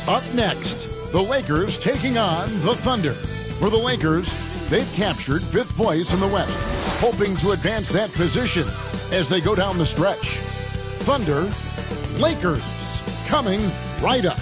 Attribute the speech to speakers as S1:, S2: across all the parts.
S1: Up next, the Lakers taking on the Thunder. For the Lakers, they've captured 5th place in the West, hoping to advance that position as they go down the stretch. Thunder, Lakers, coming right up.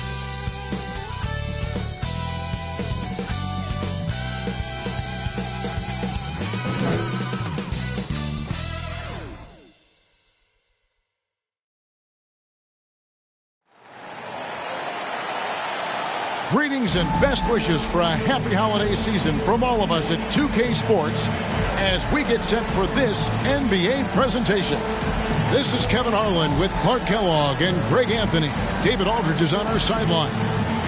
S1: Greetings and best wishes for a happy holiday season from all of us at 2K Sports as we get set for this NBA presentation. This is Kevin Harlan with Clark Kellogg and Greg Anthony. David Aldridge is on our sideline.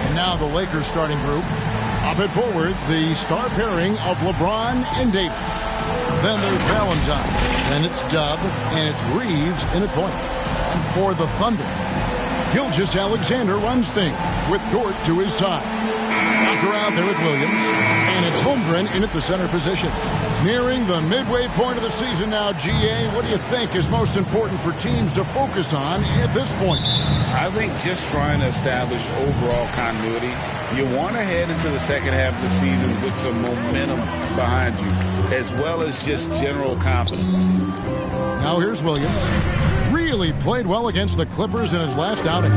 S1: And now the Lakers starting group. Up at forward, the star pairing of LeBron and Davis. Then there's Valentine. Then it's Dub and it's Reeves in at point. And for the Thunder, Gilgeous-Alexander runs things with Dort to his side. Walker out there with Williams. And it's Holmgren in at the center position. Nearing the midway point of the season now, GA, what do you think is most important for teams to focus on at this point?
S2: I think just trying to establish overall continuity. You want to head into the second half of the season with some momentum behind you, as well as just general confidence.
S1: Now here's Williams. Really played well against the Clippers in his last outing.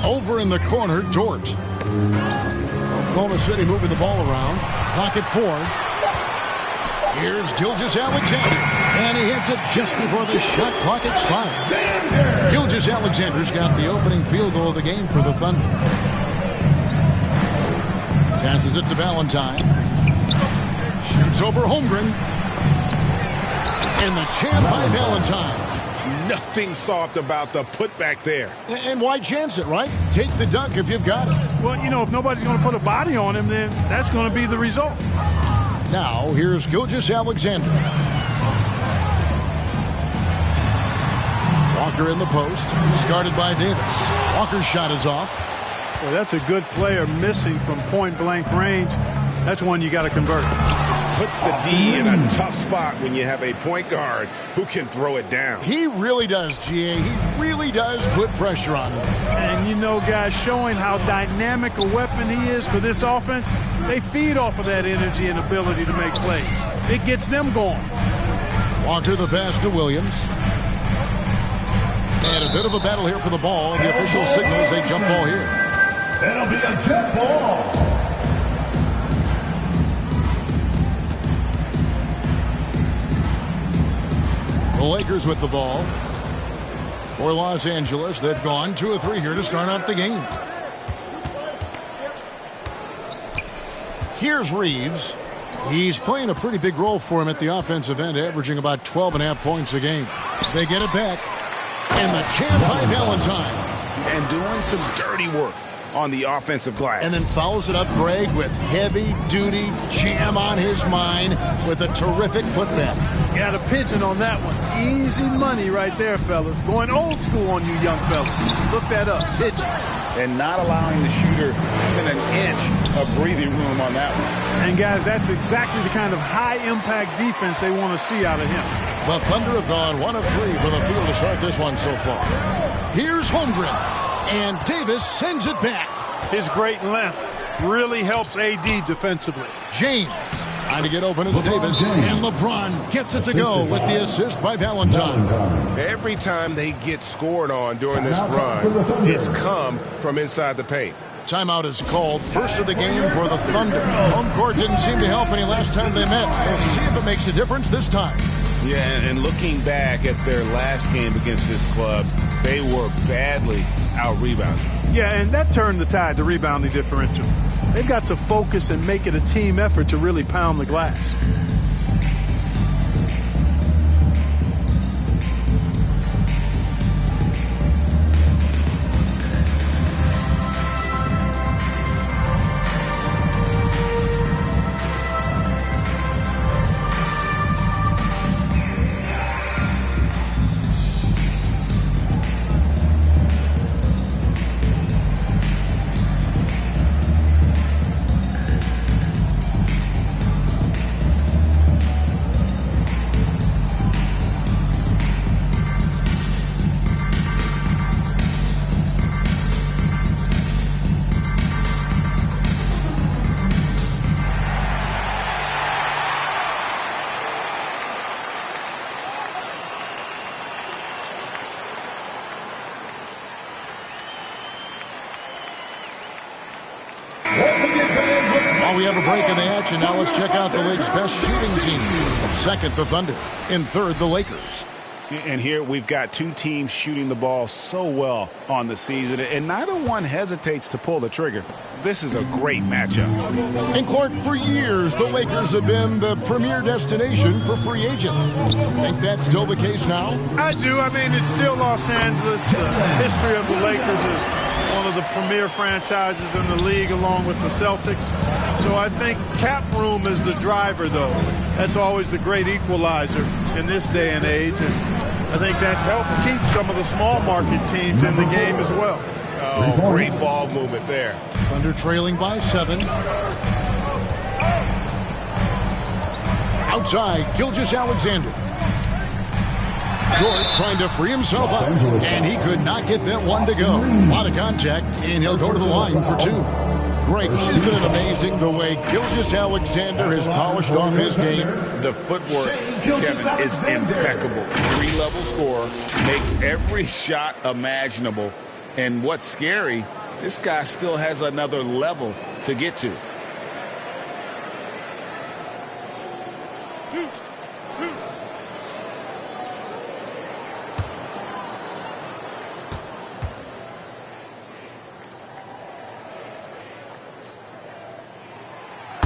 S1: Over in the corner, Dort. Oklahoma City moving the ball around. Clock at 4. Here's Gilgeous-Alexander. And he hits it just before the shot clock expires. Gilgeous-Alexander's got the opening field goal of the game for the Thunder. Passes it to Valentine. Shoots over Holmgren. And the jam by Valentine.
S3: Nothing soft about the putback there.
S1: And why chance it, right? Take the dunk if you've got it.
S4: Well, you know, if nobody's going to put a body on him, then that's going to be the result.
S1: Now, here's Gilgeous-Alexander. Walker in the post. He's guarded by Davis. Walker's shot is off.
S4: Well, that's a good player missing from point-blank range. That's one you got to convert.
S3: Puts the D in a tough spot when you have a point guard who can throw it down.
S1: He really does, GA. He really does put pressure on him.
S4: And, you know, guys, showing how dynamic a weapon he is for this offense, they feed off of that energy and ability to make plays. It gets them going.
S1: Walker the pass to Williams. And a bit of a battle here for the ball. The official signals a jump ball here.
S5: It'll be a jump ball.
S1: The Lakers with the ball. For Los Angeles, they've gone 2 of 3 here to start out the game. Here's Reeves. He's playing a pretty big role for him at the offensive end, averaging about 12.5 points a game. They get it back. And the jam by Valentine.
S3: And doing some dirty work on the offensive glass.
S1: And then follows it up, Greg, with heavy-duty jam on his mind with a terrific putback.
S4: Got a pigeon on that one. Easy money right there, fellas. Going old school on you young fellas. Look that up. Pigeon.
S2: And not allowing the shooter even an inch of breathing room on that one.
S4: And, guys, that's exactly the kind of high-impact defense they want to see out of him.
S1: The Thunder have gone 1 of 3 for the field to start this one so far. Here's Holmgren. And Davis sends it back.
S4: His great length really helps AD defensively.
S1: James trying to get open as Davis. And LeBron gets it to go with the assist by Valentine.
S3: Every time they get scored on during this run, it's come from inside the paint.
S1: Timeout is called. First of the game for the Thunder. Home court didn't seem to help any last time they met. We'll see if it makes a difference this time.
S2: Yeah, and looking back at their last game against this club, they were badly out-rebounded.
S4: Yeah, and that turned the tide, the rebounding differential. They've got to focus and make it a team effort to really pound the glass.
S1: While we have a break in the action, now let's check out the league's best shooting teams. Second, the Thunder. In third, the Lakers.
S2: And here we've got two teams shooting the ball so well on the season, and neither one hesitates to pull the trigger. This is a great matchup.
S1: And Clark, for years, the Lakers have been the premier destination for free agents. Think that's still the case now?
S4: I do. I mean, it's still Los Angeles. The history of the Lakers is one of the premier franchises in the league, along with the Celtics. So I think cap room is the driver, though. That's always the great equalizer in this day and age. And I think that helps keep some of the small market teams in the game as well.
S3: Oh, great ball movement there.
S1: Thunder trailing by 7. Outside, Gilgeous-Alexander. Dort trying to free himself up, and he could not get that one to go. A lot of contact, and he'll go to the line for 2. Greg, isn't it amazing the way Gilgeous-Alexander has polished off his game?
S2: The footwork, Kevin, is impeccable. 3-level scorer, makes every shot imaginable. And what's scary, this guy still has another level to get to.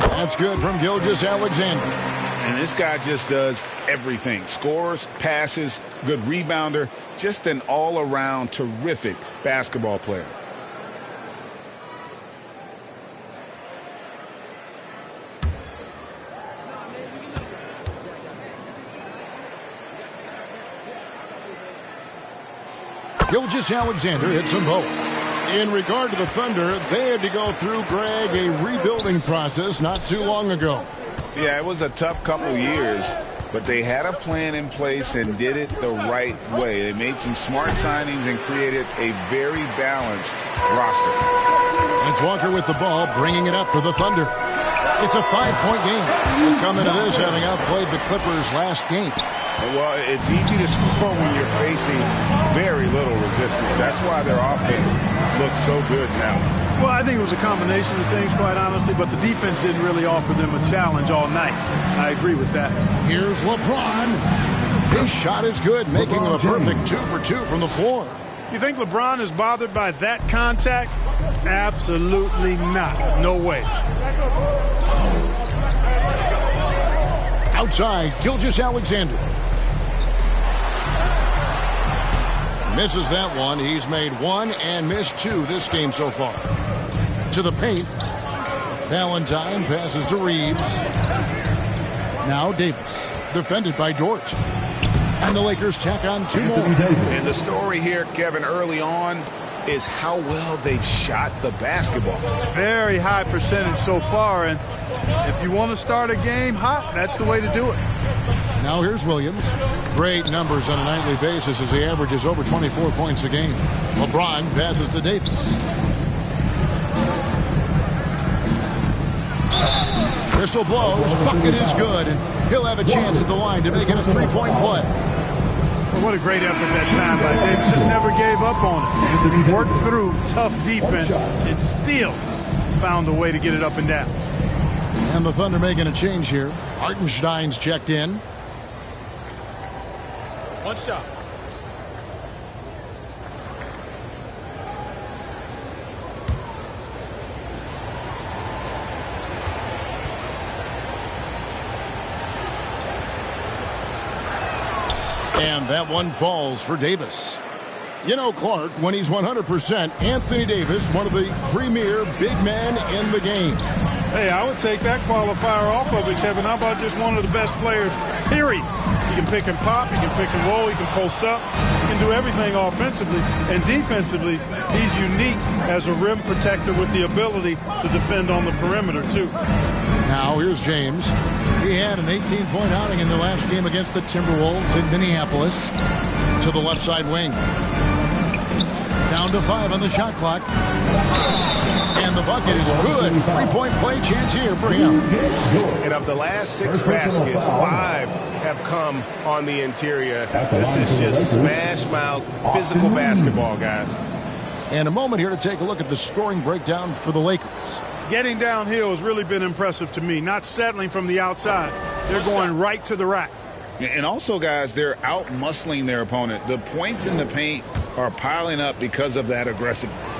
S1: That's good from Gilgeous-Alexander.
S2: And this guy just does everything. Scores, passes, good rebounder, just an all-around terrific basketball player.
S1: Gilgeous-Alexander hits them both. In regard to the Thunder, they had to go through, Greg, a rebuilding process not too long ago.
S2: Yeah, it was a tough couple years, but they had a plan in place and did it the right way. They made some smart signings and created a very balanced roster.
S1: It's Walker with the ball, bringing it up for the Thunder. It's a 5-point game. They'll come into this having outplayed the Clippers last game.
S2: Well, it's easy to score when you're facing very little resistance. That's why their offense looks so good now.
S4: Well, I think it was a combination of things, quite honestly, but the defense didn't really offer them a challenge all night. I agree with that.
S1: Here's LeBron. His shot is good, making him a perfect 2 for 2 from the floor.
S4: You think LeBron is bothered by that contact? Absolutely not. No way.
S1: Outside, Gilgeous-Alexander. Misses that one. He's made 1 and missed 2 this game so far. To the paint. Valentine passes to Reeves. Now Davis. Defended by Dort. And the Lakers tack on 2 more.
S2: And the story here, Kevin, early on is how well they've shot the basketball.
S4: Very high percentage so far, and if you want to start a game hot, that's the way to do it.
S1: Now here's Williams. Great numbers on a nightly basis as he averages over 24 points a game. LeBron passes to Davis. Whistle blows. Bucket is good, and he'll have a chance at the line to make it a 3-point play.
S4: Well, what a great effort that time by Davis. Just never gave up on it. Worked through tough defense and still found a way to get it up and down.
S1: And the Thunder making a change here. Hartenstein's checked in.
S3: 1 shot.
S1: And that one falls for Davis. You know, Clark, when he's 100%, Anthony Davis, one of the premier big men in the game.
S4: Hey, I would take that qualifier off of it, Kevin. How about just one of the best players, period? He can pick and pop, he can pick and roll, he can post up, he can do everything offensively. And defensively, he's unique as a rim protector with the ability to defend on the perimeter, too.
S1: Now here's James. He had an 18-point outing in the last game against the Timberwolves in Minneapolis. To the left side wing. Down to 5 on the shot clock. And the bucket is good. 3-point play chance here for him.
S3: And of the last 6 baskets, 5 have come on the interior. This is just smash-mouth physical basketball, guys.
S1: And a moment here to take a look at the scoring breakdown for the Lakers.
S4: getting downhill has really been impressive to me. Not settling from the outside. They're going right to the rack.
S2: And also, guys, they're out-muscling their opponent. The points in the paint are piling up because of that aggressiveness.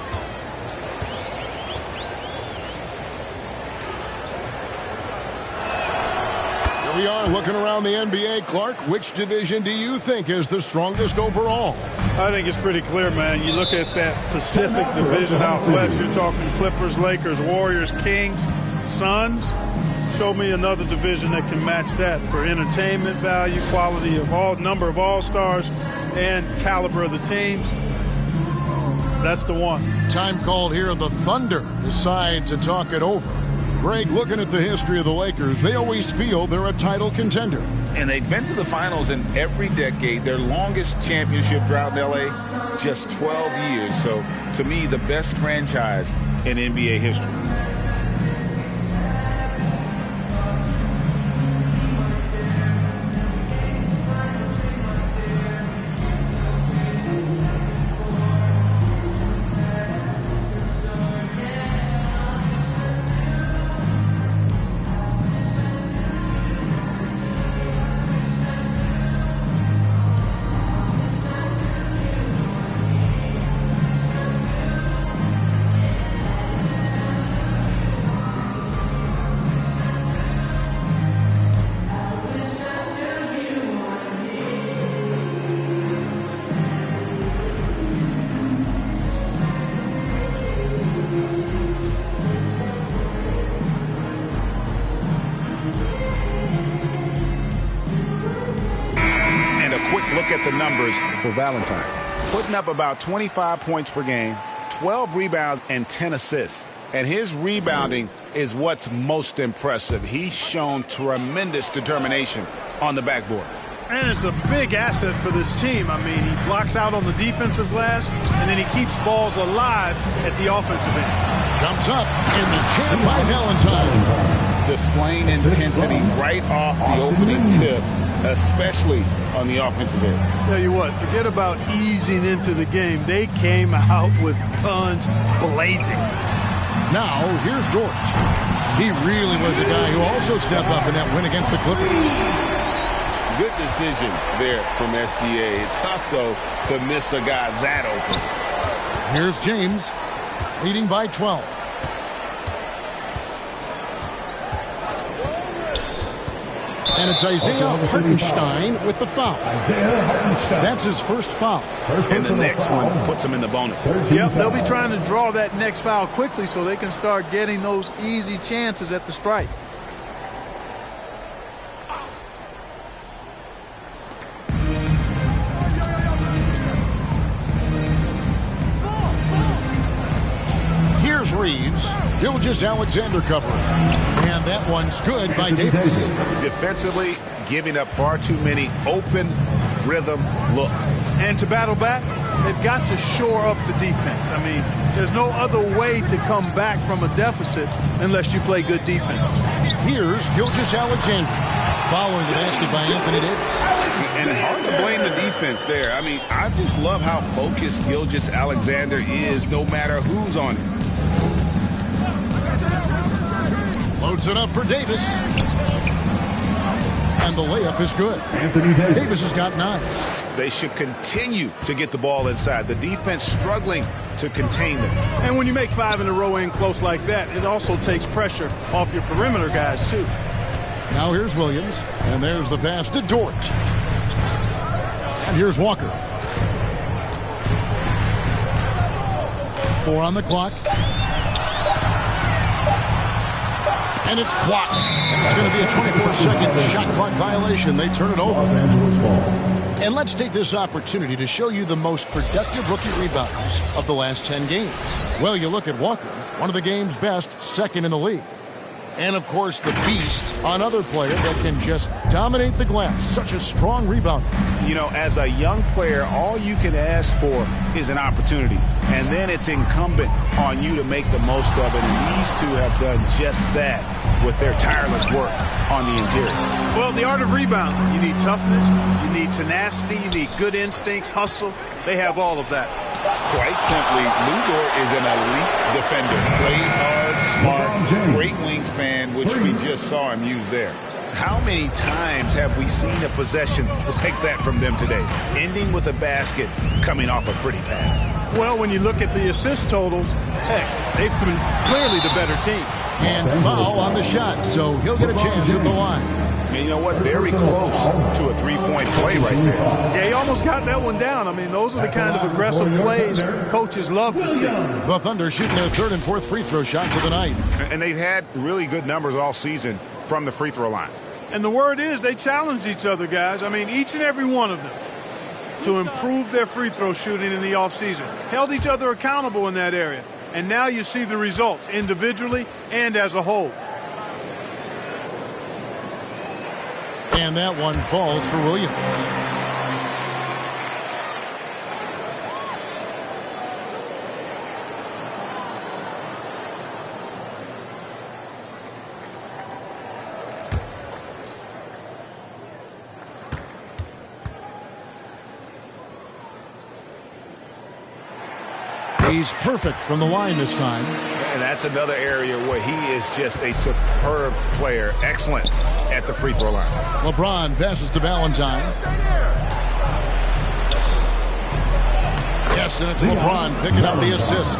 S1: Here we are looking around the NBA. Clark, which division do you think is the strongest overall?
S4: I think it's pretty clear, man. You look at that Pacific Division out west, you're talking Clippers, Lakers, Warriors, Kings, Suns. Show me another division that can match that for entertainment value, quality of number of all-stars, and caliber of the teams. That's the one.
S1: Time called here. The Thunder decide to talk it over. Greg, looking at the history of the Lakers, they always feel they're a title contender.
S2: And they've been to the finals in every decade. Their longest championship drought in L.A., just 12 years. So, to me, the best franchise in NBA history.
S3: At the numbers for Valentine. Putting up about 25 points per game, 12 rebounds, and 10 assists. And his rebounding is what's most impressive. He's shown tremendous determination on the backboard.
S4: And it's a big asset for this team. I mean, he blocks out on the defensive glass, and then he keeps balls alive at the offensive end.
S1: Jumps up in the jam by Valentine.
S2: Displaying intensity right off the opening tip, especially on the offensive end.
S4: Tell you what, forget about easing into the game. They came out with guns blazing.
S1: Now, here's George. He really was a guy who also stepped up in that win against the Clippers.
S2: Good decision there from SGA. Tough, though, to miss a guy that open.
S1: Here's James, leading by 12. And it's Isaiah Hartenstein with the foul. That's his first foul.
S3: And the next one puts him in the bonus.
S4: Yep, they'll be trying to draw that next foul quickly so they can start getting those easy chances at the stripe.
S1: Here's Reeves. Gilgeous-Alexander covering. And that one's good by Davis.
S3: Defensively, giving up far too many open rhythm looks.
S4: And to battle back, they've got to shore up the defense. I mean, there's no other way to come back from a deficit unless you play good defense.
S1: Here's Gilgeous-Alexander. Following the basket by Anthony Davis.
S2: And hard to blame the defense there. I mean, I just love how focused Gilgeous-Alexander is no matter who's on him.
S1: Loads it up for Davis. And the layup is good.
S5: Anthony Davis.
S1: Davis has got 9.
S3: They should continue to get the ball inside. The defense struggling to contain them.
S4: And when you make 5 in a row in close like that, it also takes pressure off your perimeter guys, too.
S1: Now here's Williams. And there's the pass to Dort. And here's Walker. 4 on the clock. And it's blocked. And it's going to be a 24-second shot clock violation. They turn it over.
S5: Los Angeles ball.
S1: And let's take this opportunity to show you the most productive rookie rebounders of the last 10 games. Well, you look at Walker, one of the game's best, second in the league. And, of course, the beast, another player that can just dominate the glass. Such a strong rebounder.
S3: You know, as a young player, all you can ask for is an opportunity. And then it's incumbent on you to make the most of it. And these two have done just that with their tireless work on the interior.
S4: Well, the art of rebounding. You need toughness, you need tenacity, you need good instincts, hustle. They have all of that.
S2: Quite simply, Lu Dort is an elite defender. Plays hard, smart, great wingspan, which we just saw him use there.
S3: How many times have we seen a possession like that from them today? Ending with a basket, coming off a pretty pass.
S4: Well, when you look at the assist totals, heck, they've been clearly the better team.
S1: And foul on the shot, so he'll get a chance at the line.
S3: And you know what? Very close to a three-point play right there.
S4: Yeah, he almost got that one down. I mean, those are the kind of aggressive plays coaches love to see.
S1: The Thunder shooting their third and fourth free throw shots of the night.
S3: And they've had really good numbers all season from the free throw line.
S4: And the word is they challenge each other, guys. I mean, each and every one of them to improve their free throw shooting in the offseason. Held each other accountable in that area. And now you see the results individually and as a whole.
S1: And that one falls for Williams. He's perfect from the line this time.
S3: And that's another area where he is just a superb player. Excellent at the free throw line.
S1: LeBron passes to Valentine. Yes, and it's LeBron picking up the assist.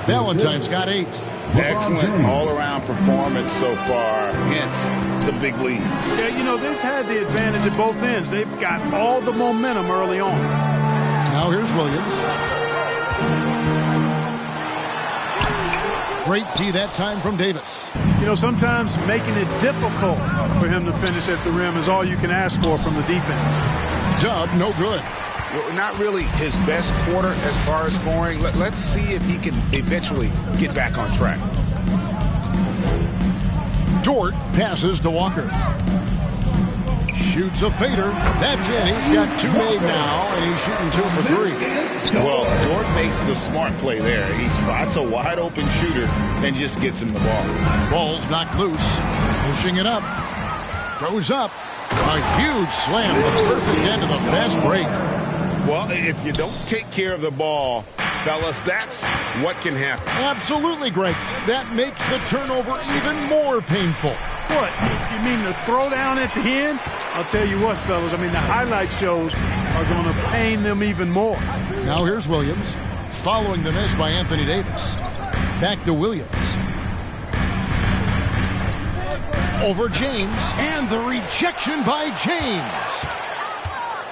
S1: Valentine's got 8.
S2: Excellent all-around performance so far, hence the big lead.
S4: Yeah, you know, they've had the advantage at both ends. They've got all the momentum early on.
S1: Now here's Williams. Great tee that time from Davis.
S4: You know, sometimes making it difficult for him to finish at the rim is all you can ask for from the defense.
S1: Dub, no good.
S3: Not really his best quarter as far as scoring. Let's see if he can eventually get back on track.
S1: Dort passes to Walker. Shoots a fader. That's it. He's got 2 made now, and he's shooting 2 for 3.
S2: Well, Dort makes the smart play there. He spots a wide-open shooter and just gets him the ball.
S1: Ball's knocked loose. Pushing it up. Goes up. A huge slam. The perfect end of the fast break.
S2: Well, if you don't take care of the ball, fellas, that's what can happen.
S1: Absolutely, Greg. That makes the turnover even more painful.
S4: What? You mean the throwdown at the end? I'll tell you what, fellas. I mean, the highlight shows are going to pain them even more.
S1: Now here's Williams. Following the miss by Anthony Davis. Back to Williams. Over James. And the rejection by James.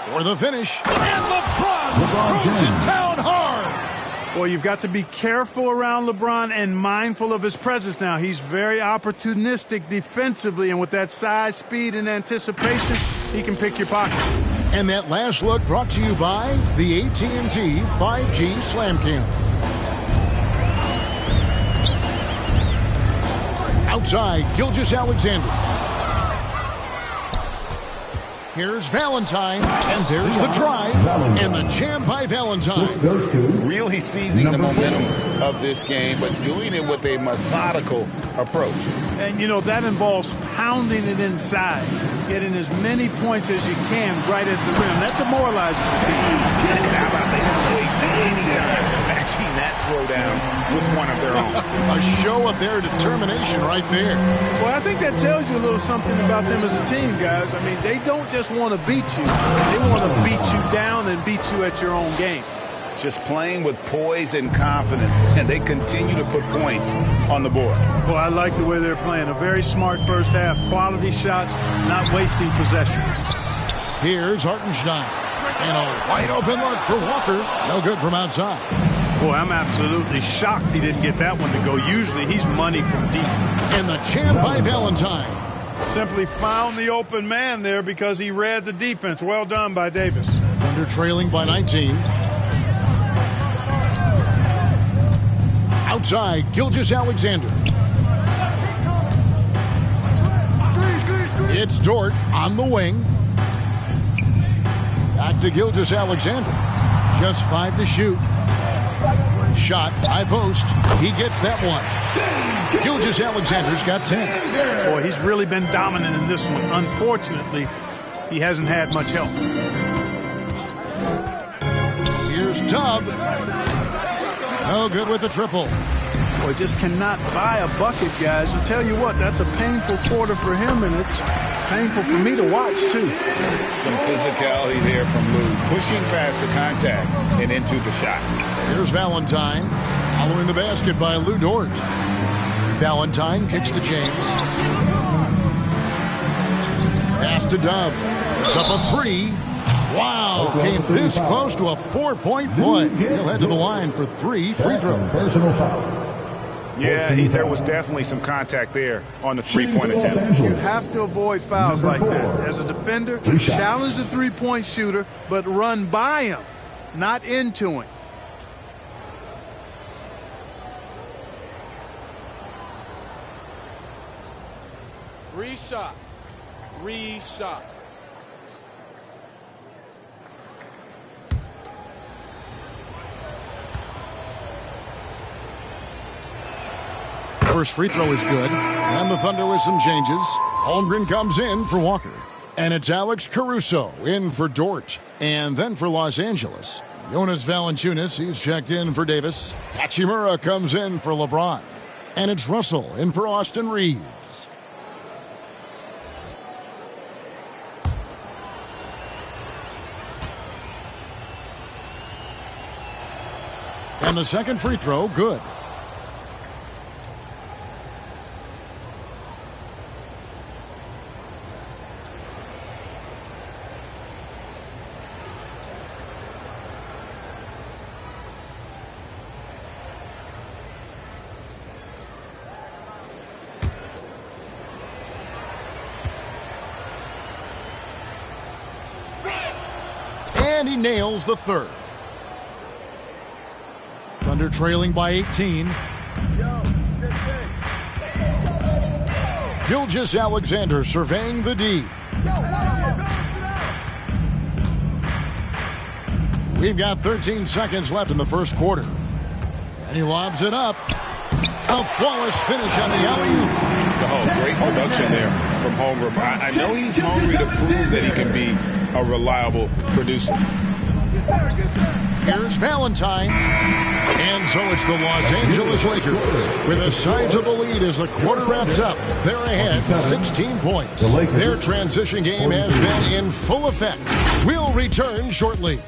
S1: For the finish. And LeBron throws it down hard.
S4: Well, you've got to be careful around LeBron and mindful of his presence now. He's very opportunistic defensively, and with that size, speed, and anticipation, he can pick your pocket.
S1: And that last look brought to you by the AT&T 5G Slam Cam. Outside, Gilgeous-Alexander. Here's Valentine, and there's the drive, and the jam by Valentine.
S2: Really seizing the momentum of this game, but doing it with a methodical approach.
S4: And, you know, that involves pounding it inside, getting as many points as you can right at the rim. That demoralizes the team.
S3: And how about they don't waste any time matching that throwdown with one of their own.
S1: A show of their determination right there.
S4: Well, I think that tells you a little something about them as a team, guys. I mean, they don't just want to beat you. They want to beat you down and beat you at your own game.
S2: Just playing with poise and confidence, and they continue to put points on the board.
S4: Well, I like the way they're playing. A very smart first half. Quality shots, not wasting possessions.
S1: Here's Hartenstein. And a wide open look for Walker. No good from outside.
S4: Boy, I'm absolutely shocked he didn't get that one to go. Usually he's money from deep.
S1: And the jam by Valentine.
S4: Simply found the open man there because he read the defense. Well done by Davis.
S1: Thunder trailing by 19. Outside, Gilgeous-Alexander. It's Dort on the wing. Back to Gilgeous-Alexander. Just 5 to shoot. Shot, high post. He gets that one. Gilgeous-Alexander's got 10.
S4: Boy, he's really been dominant in this one. Unfortunately, he hasn't had much help.
S1: Here's Tubb. No good with the triple.
S4: Boy, just cannot buy a bucket, guys. I'll tell you what, that's a painful quarter for him, and it's painful for me to watch, too.
S2: Some physicality there from Lou, pushing past the contact and into the shot.
S1: Here's Valentine, following the basket by Lou Dort. Valentine kicks to James. Pass to Dub. It's up a three. Wow, came this close to a 4-point play. He'll head to the line for 3 free throws.
S5: Personal foul.
S3: Yeah, there was definitely some contact there on the three-point attempt.
S4: You have to avoid fouls like that. As a defender, challenge the three-point shooter, but run by him, not into him.
S6: Three shots.
S1: First free throw is good, and the Thunder with some changes. Holmgren comes in for Walker, and it's Alex Caruso in for Dort. And then for Los Angeles, Jonas Valanciunas, he's checked in for Davis. Hachimura comes in for LeBron, and it's Russell in for Austin Reeves. And the second free throw, good. And he nails the third. Thunder trailing by 18. Gilgeous-Alexander surveying the D. We've got 13 seconds left in the first quarter. And he lobs it up. A flawless finish on the alley-oop.
S3: Oh, great production there from Holmgren. I know he's hungry to prove that he can be a reliable producer.
S1: Here's Valentine. And so it's the Los Angeles Lakers with a sizable lead as the quarter wraps up. They're ahead 16 points. Their transition game has been in full effect. We'll return shortly.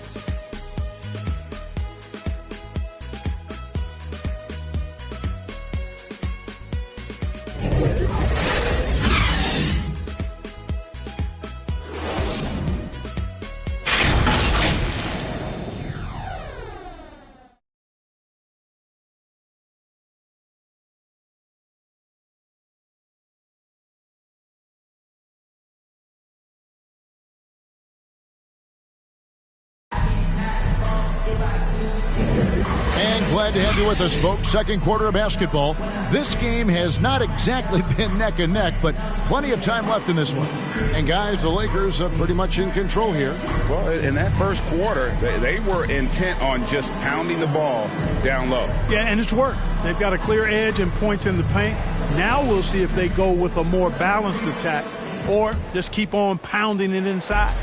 S1: And glad to have you with us, folks. Second quarter of basketball. This game has not exactly been neck and neck, but plenty of time left in this one. And guys, the Lakers are pretty much in control here.
S3: Well, in that first quarter, they were intent on just pounding the ball down low.
S4: Yeah, and it's worked. They've got a clear edge and points in the paint. Now we'll see if they go with a more balanced attack or just keep on pounding it inside.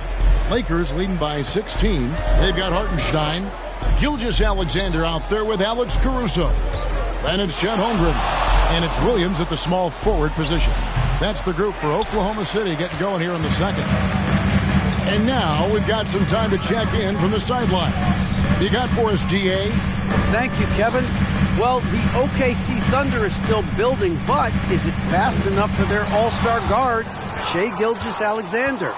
S1: Lakers leading by 16. They've got Hartenstein. Gilgeous-Alexander out there with Alex Caruso. Then it's Chet Holmgren. And it's Williams at the small forward position. That's the group for Oklahoma City getting going here in the second. And now we've got some time to check in from the sidelines. You got for us, D.A.?
S7: Thank you, Kevin. Well, the OKC Thunder is still building, but is it fast enough for their all-star guard, Shai Gilgeous-Alexander?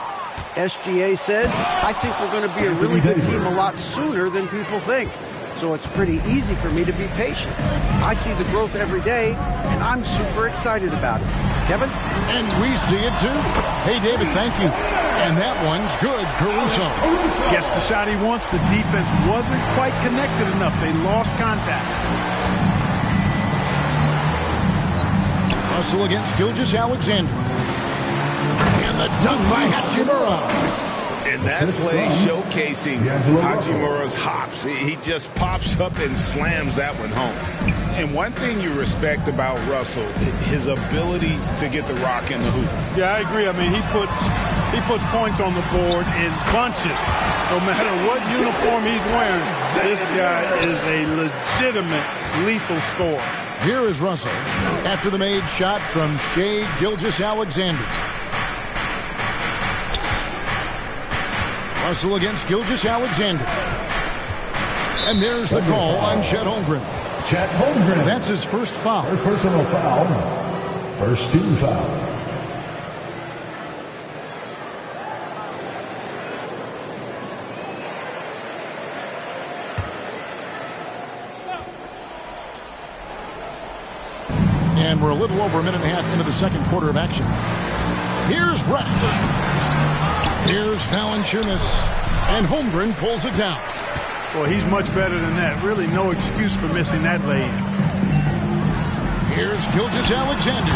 S7: SGA says, I think we're going to be a really good team a lot sooner than people think. So it's pretty easy for me to be patient. I see the growth every day, and I'm super excited about it. Kevin?
S1: And we see it too. Hey, David, thank you. And that one's good, Caruso.
S4: Gets the shot he wants. The defense wasn't quite connected enough. They lost contact.
S1: Russell against Gilgeous-Alexander. And the dunk by Hachimura.
S3: And that play showcasing Hachimura's hops. He just pops up and slams that one home. And one thing you respect about Russell, his ability to get the rock in the hoop.
S4: Yeah, I agree. I mean, he puts points on the board in bunches. No matter what uniform he's wearing, this guy is a legitimate lethal scorer.
S1: Here is Russell after the made shot from Shai Gilgeous-Alexander. Russell against Gilgeous-Alexander. And there's the call on Chet Holmgren.
S5: Chet Holmgren.
S1: That's his first foul.
S5: First personal foul. First team foul.
S1: And we're a little over a minute and a half into the second quarter of action. Here's Redick. Here's Valanciunas. And Holmgren pulls it down.
S4: Well, he's much better than that. Really no excuse for missing that lay-in.
S1: Here's Gilgeous-Alexander.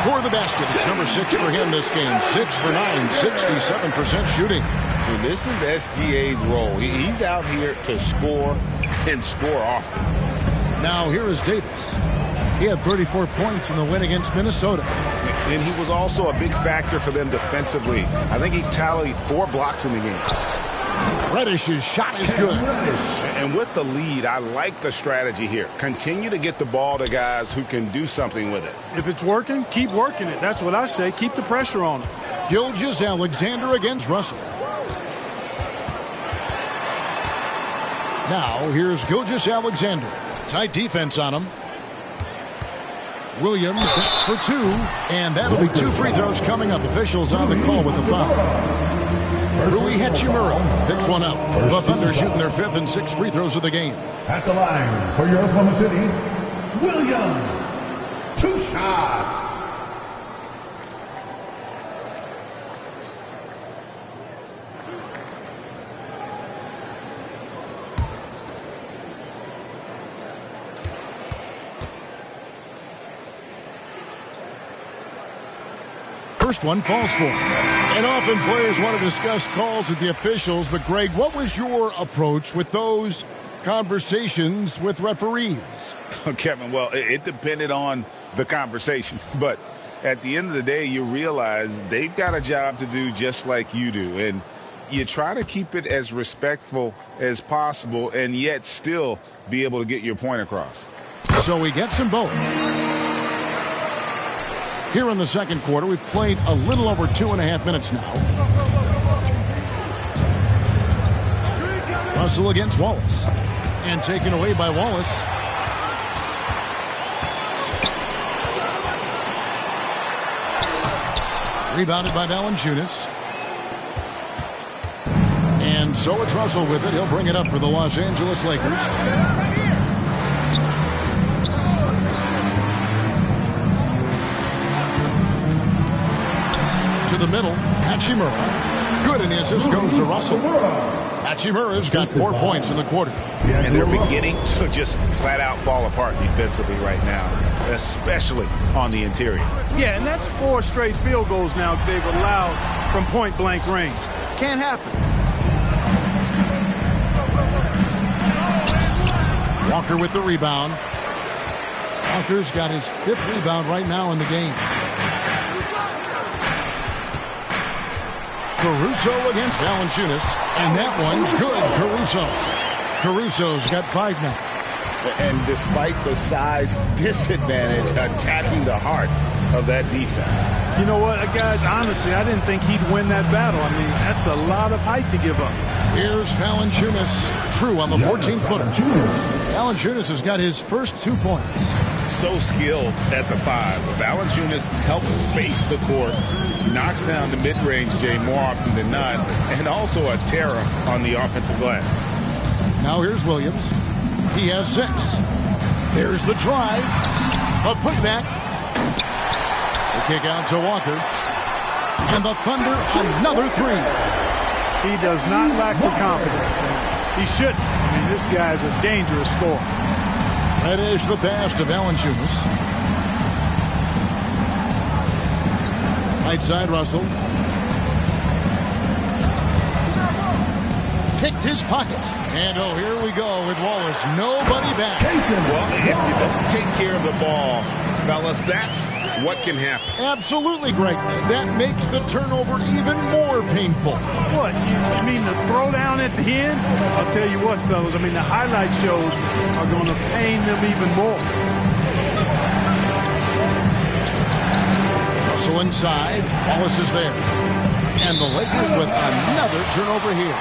S1: Score the basket. It's number 6 for him this game. 6 for 9, 67% shooting.
S3: And this is SGA's role. He's out here to score and score often.
S1: Now here is Davis. He had 34 points in the win against Minnesota.
S3: And he was also a big factor for them defensively. I think he tallied 4 blocks in the game.
S1: Reddish's shot is good.
S3: And with the lead, I like the strategy here. Continue to get the ball to guys who can do something with it.
S4: If it's working, keep working it. That's what I say. Keep the pressure on him.
S1: Gilgeous-Alexander against Russell. Now here's Gilgeous-Alexander. Tight defense on him. Williams, that's for 2. And that'll be 2 free throws coming up. Officials on the call with the foul. Rui Hachimura picks one up. The Thunder shooting their 5th and 6th free throws of the game.
S5: At the line for your Oklahoma City, Williams. 2 shots.
S1: First one falls for him. And often players want to discuss calls with the officials, but Greg, what was your approach with those conversations with referees?
S3: Kevin, well, it depended on the conversation. But at the end of the day, you realize they've got a job to do just like you do. And you try to keep it as respectful as possible and yet still be able to get your point across.
S1: So he gets them both. Here in the second quarter, we've played a little over 2.5 minutes now. Russell against Wallace. And taken away by Wallace. Rebounded by Valanciunas. And so it's Russell with it. He'll bring it up for the Los Angeles Lakers. To the middle, Hachimura. Good, and the assist goes to Russell. Hachimura's got 4 points in the quarter.
S3: And they're beginning to just flat out fall apart defensively right now, especially on the interior.
S4: Yeah, and that's 4 straight field goals now they've allowed from point-blank range. Can't happen.
S1: Walker with the rebound. Walker's got his 5th rebound right now in the game. Caruso against Valanciunas, and that one's good. Caruso's got 5 now.
S3: And despite the size disadvantage, attacking the heart of that defense.
S4: You know what, guys, honestly, I didn't think he'd win that battle. I mean, that's a lot of height to give up.
S1: Here's Valanciunas. True on the 14-footer. Valanciunas has got his first 2 points.
S3: So skilled at the 5. Valanciunas helps space the court, knocks down the mid-range Jay more often than not, and also a terror on the offensive glass.
S1: Now here's Williams. He has 6. There's the drive. A putback. The kick out to Walker. And the Thunder another 3.
S4: He does not lack the confidence. He shouldn't. I mean, this guy's a dangerous scorer.
S1: That is the pass to Valanciunas. Right side, Russell. picked his pocket. And oh, here we go with Wallace. Nobody back.
S3: Well, if you don't take care of the ball, fellas, that's what can happen.
S1: Absolutely, Greg. That makes the turnover even more painful.
S4: What? You mean the throwdown at the end? I'll tell you what, fellas. I mean, the highlight shows are going to pain them even more.
S1: Russell inside. Wallace is there. And the Lakers with another turnover here.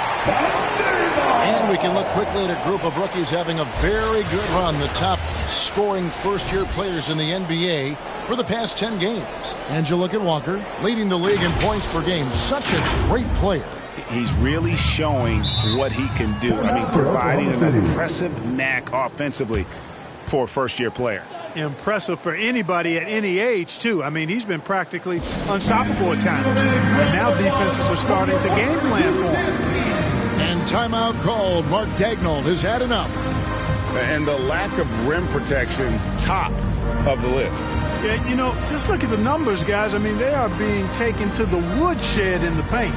S1: And we can look quickly at a group of rookies having a very good run. The top scoring first-year players in the NBA for the past 10 games. And you look at Walker, leading the league in points per game. Such a great player.
S3: He's really showing what he can do. I mean, providing an impressive knack offensively for a first-year player.
S4: Impressive for anybody at any age, too. I mean, he's been practically unstoppable at times. And now defenses are starting to game plan for him.
S1: And timeout called. Mark Daigneault has had enough.
S3: And the lack of rim protection, top of the list.
S4: Yeah, you know, just look at the numbers, guys. I mean, they are being taken to the woodshed in the paint.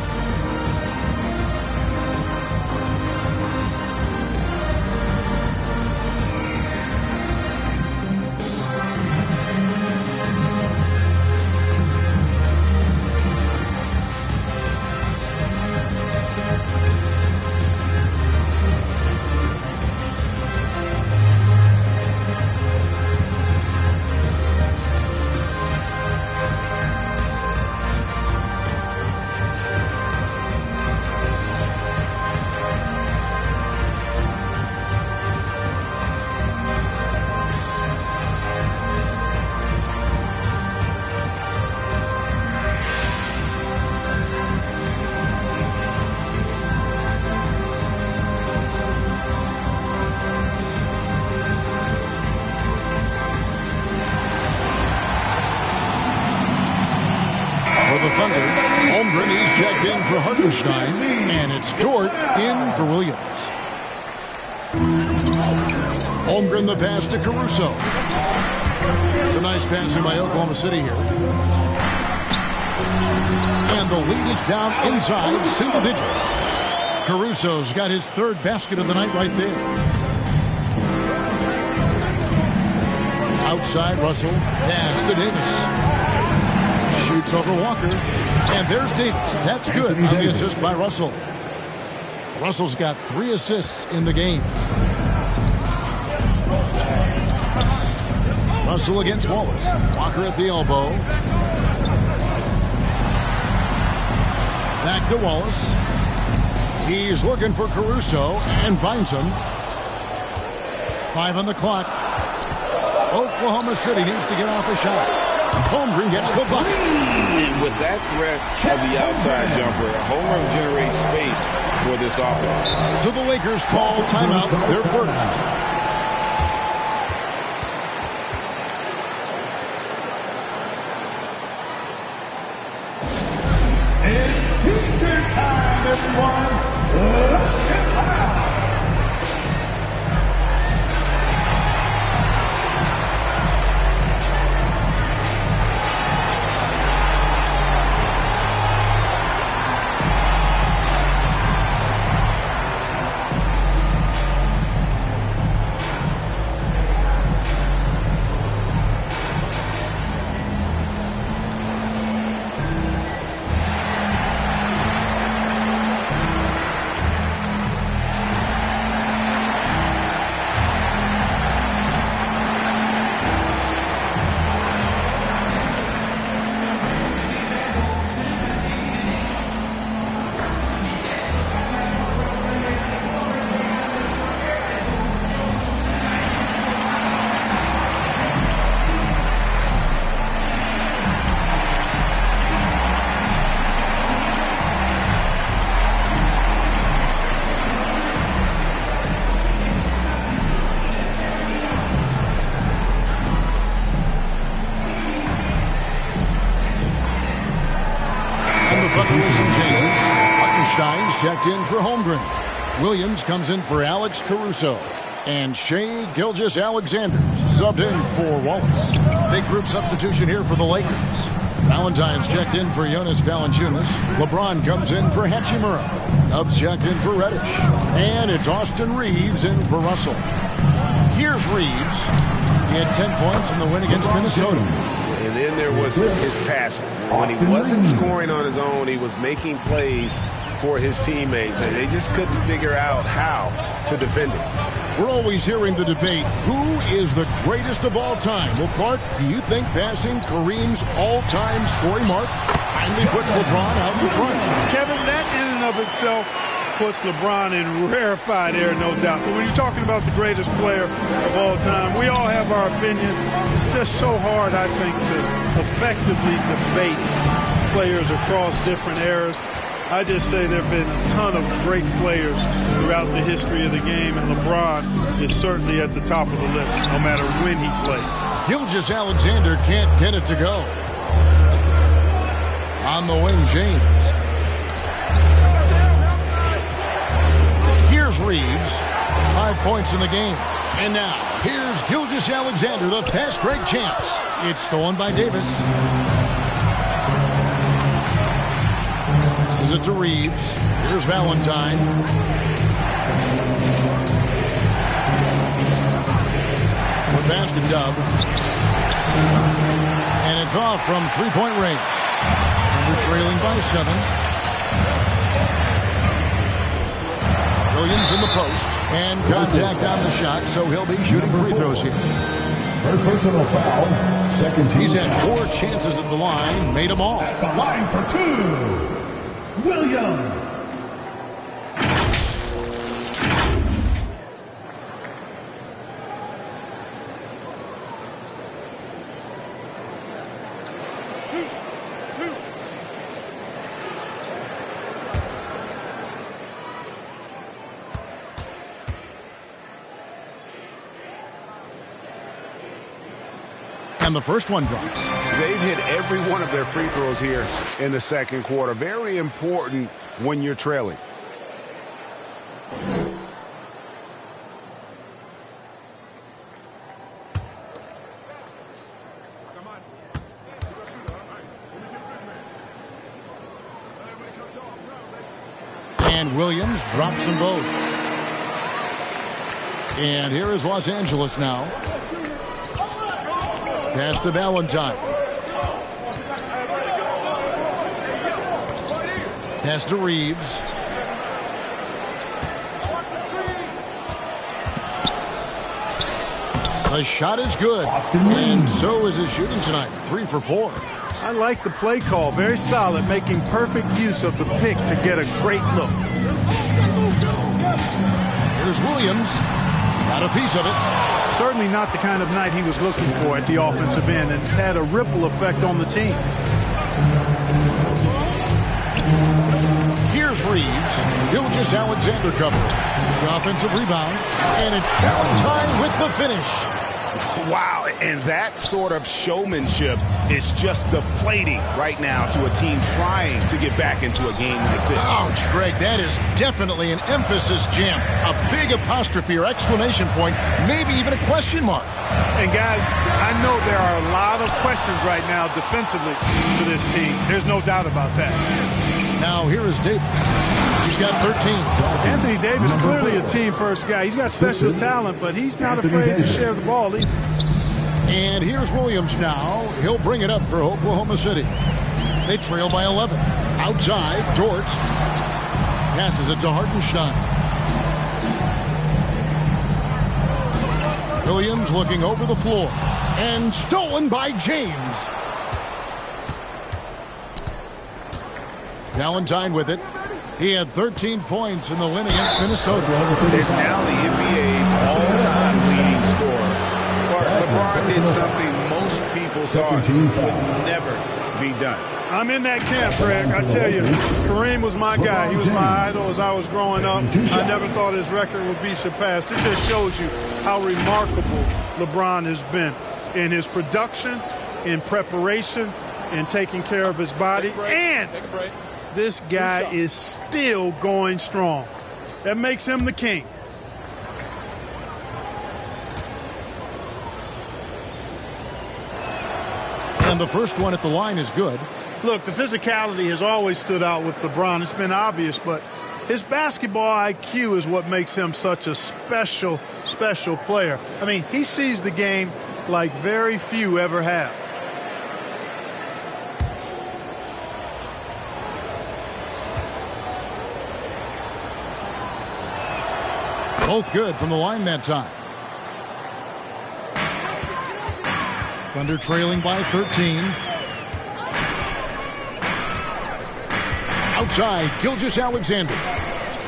S1: Holmgren, he's checked in for Hartenstein, and it's Dort in for Williams. Holmgren the pass to Caruso. It's a nice passing by Oklahoma City here. And the lead is down inside single digits. Caruso's got his third basket of the night right there. Outside Russell, pass to Davis. Shoots over Walker. And there's Davis. That's good on the assist by Russell. Russell's got 3 assists in the game. Russell against Wallace. Walker at the elbow. Back to Wallace. He's looking for Caruso and finds him. 5 on the clock. Oklahoma City needs to get off a shot. Holmgren gets the bucket.
S3: And with that threat of the outside jumper, Holmgren generates space for this offense.
S1: So the Lakers call timeout, their first. Checked in for Holmgren. Williams comes in for Alex Caruso. And Shai Gilgeous-Alexander subbed in for Wallace. Big group substitution here for the Lakers. Valentine's checked in for Jonas Valanciunas. LeBron comes in for Hachimura. Dubs checked in for Reddish. And it's Austin Reeves in for Russell. Here's Reeves. He had 10 points in the win against Minnesota.
S3: And then there was his passing. When he wasn't scoring on his own, he was making plays for his teammates, and they just couldn't figure out how to defend him.
S1: We're always hearing the debate, who is the greatest of all time? Well, Clark, do you think passing Kareem's all-time scoring mark finally puts LeBron out in front?
S4: Kevin, that in and of itself puts LeBron in rarefied air, no doubt. But when you're talking about the greatest player of all time, we all have our opinions. It's just so hard, I think, to effectively debate players across different eras. I just say there have been a ton of great players throughout the history of the game, and LeBron is certainly at the top of the list, no matter when he played.
S1: Gilgeous-Alexander can't get it to go. On the wing, James. Here's Reeves. 5 points in the game. And now, here's Gilgeous-Alexander, the fast break champs. It's stolen by Davis. Passes it to Reeves. Here's Valentine. We're past to Dub. And it's off from three-point range. And we're trailing by 7. Williams in the post. And contact on the shot, so he'll be shooting free throws here.
S5: First personal foul. Second team.
S1: He's had 4 chances at the line. Made them all.
S5: At the line for 2. Williams.
S1: And the first one drops.
S3: They've hit every one of their free throws here in the second quarter. Very important when you're trailing.
S1: And Williams drops them both. And here is Los Angeles now. Pass to Valentine. Pass to Reeves. The shot is good. And so is his shooting tonight. 3 for 4.
S4: I like the play call. Very solid, making perfect use of the pick to get a great look.
S1: Here's Williams. Got a piece of it.
S4: Certainly not the kind of night he was looking for at the offensive end, and it's had a ripple effect on the team.
S1: Here's Reeves. Gilgeous-Alexander cover. The offensive rebound. And it's Valentine with the finish.
S3: Wow, and that sort of showmanship is just deflating right now to a team trying to get back into a game like this.
S1: Ouch, Greg, that is definitely an emphasis jam. A big apostrophe or exclamation point, maybe even a question mark.
S4: And guys, I know there are a lot of questions right now defensively for this team. There's no doubt about that.
S1: Now here is Davis. He's got 13.
S4: Anthony Davis, clearly a team-first guy. He's got special talent, but he's not afraid to share the ball either.
S1: And here's Williams now. He'll bring it up for Oklahoma City. They trail by 11. Outside, Dort passes it to Hartenstein. Williams looking over the floor. And stolen by James. Valentine with it. He had 13 points in the win against Minnesota.
S3: Is now the NBA's all-time leading scorer. LeBron did something most people thought would never be done.
S4: I'm in that camp, Greg. I tell you, Kareem was my guy. He was my idol as I was growing up. I never thought his record would be surpassed. It just shows you how remarkable LeBron has been in his production, in preparation, in taking care of his body. And this guy is still going strong. That makes him the king.
S1: And And the first one at the line is good.
S4: Look, the physicality has always stood out with LeBron. It's been obvious, but his basketball IQ is what makes him such a special player. I mean, he sees the game like very few ever have.
S1: Both good from the line that time. Thunder trailing by 13. Outside, Gilgeous-Alexander.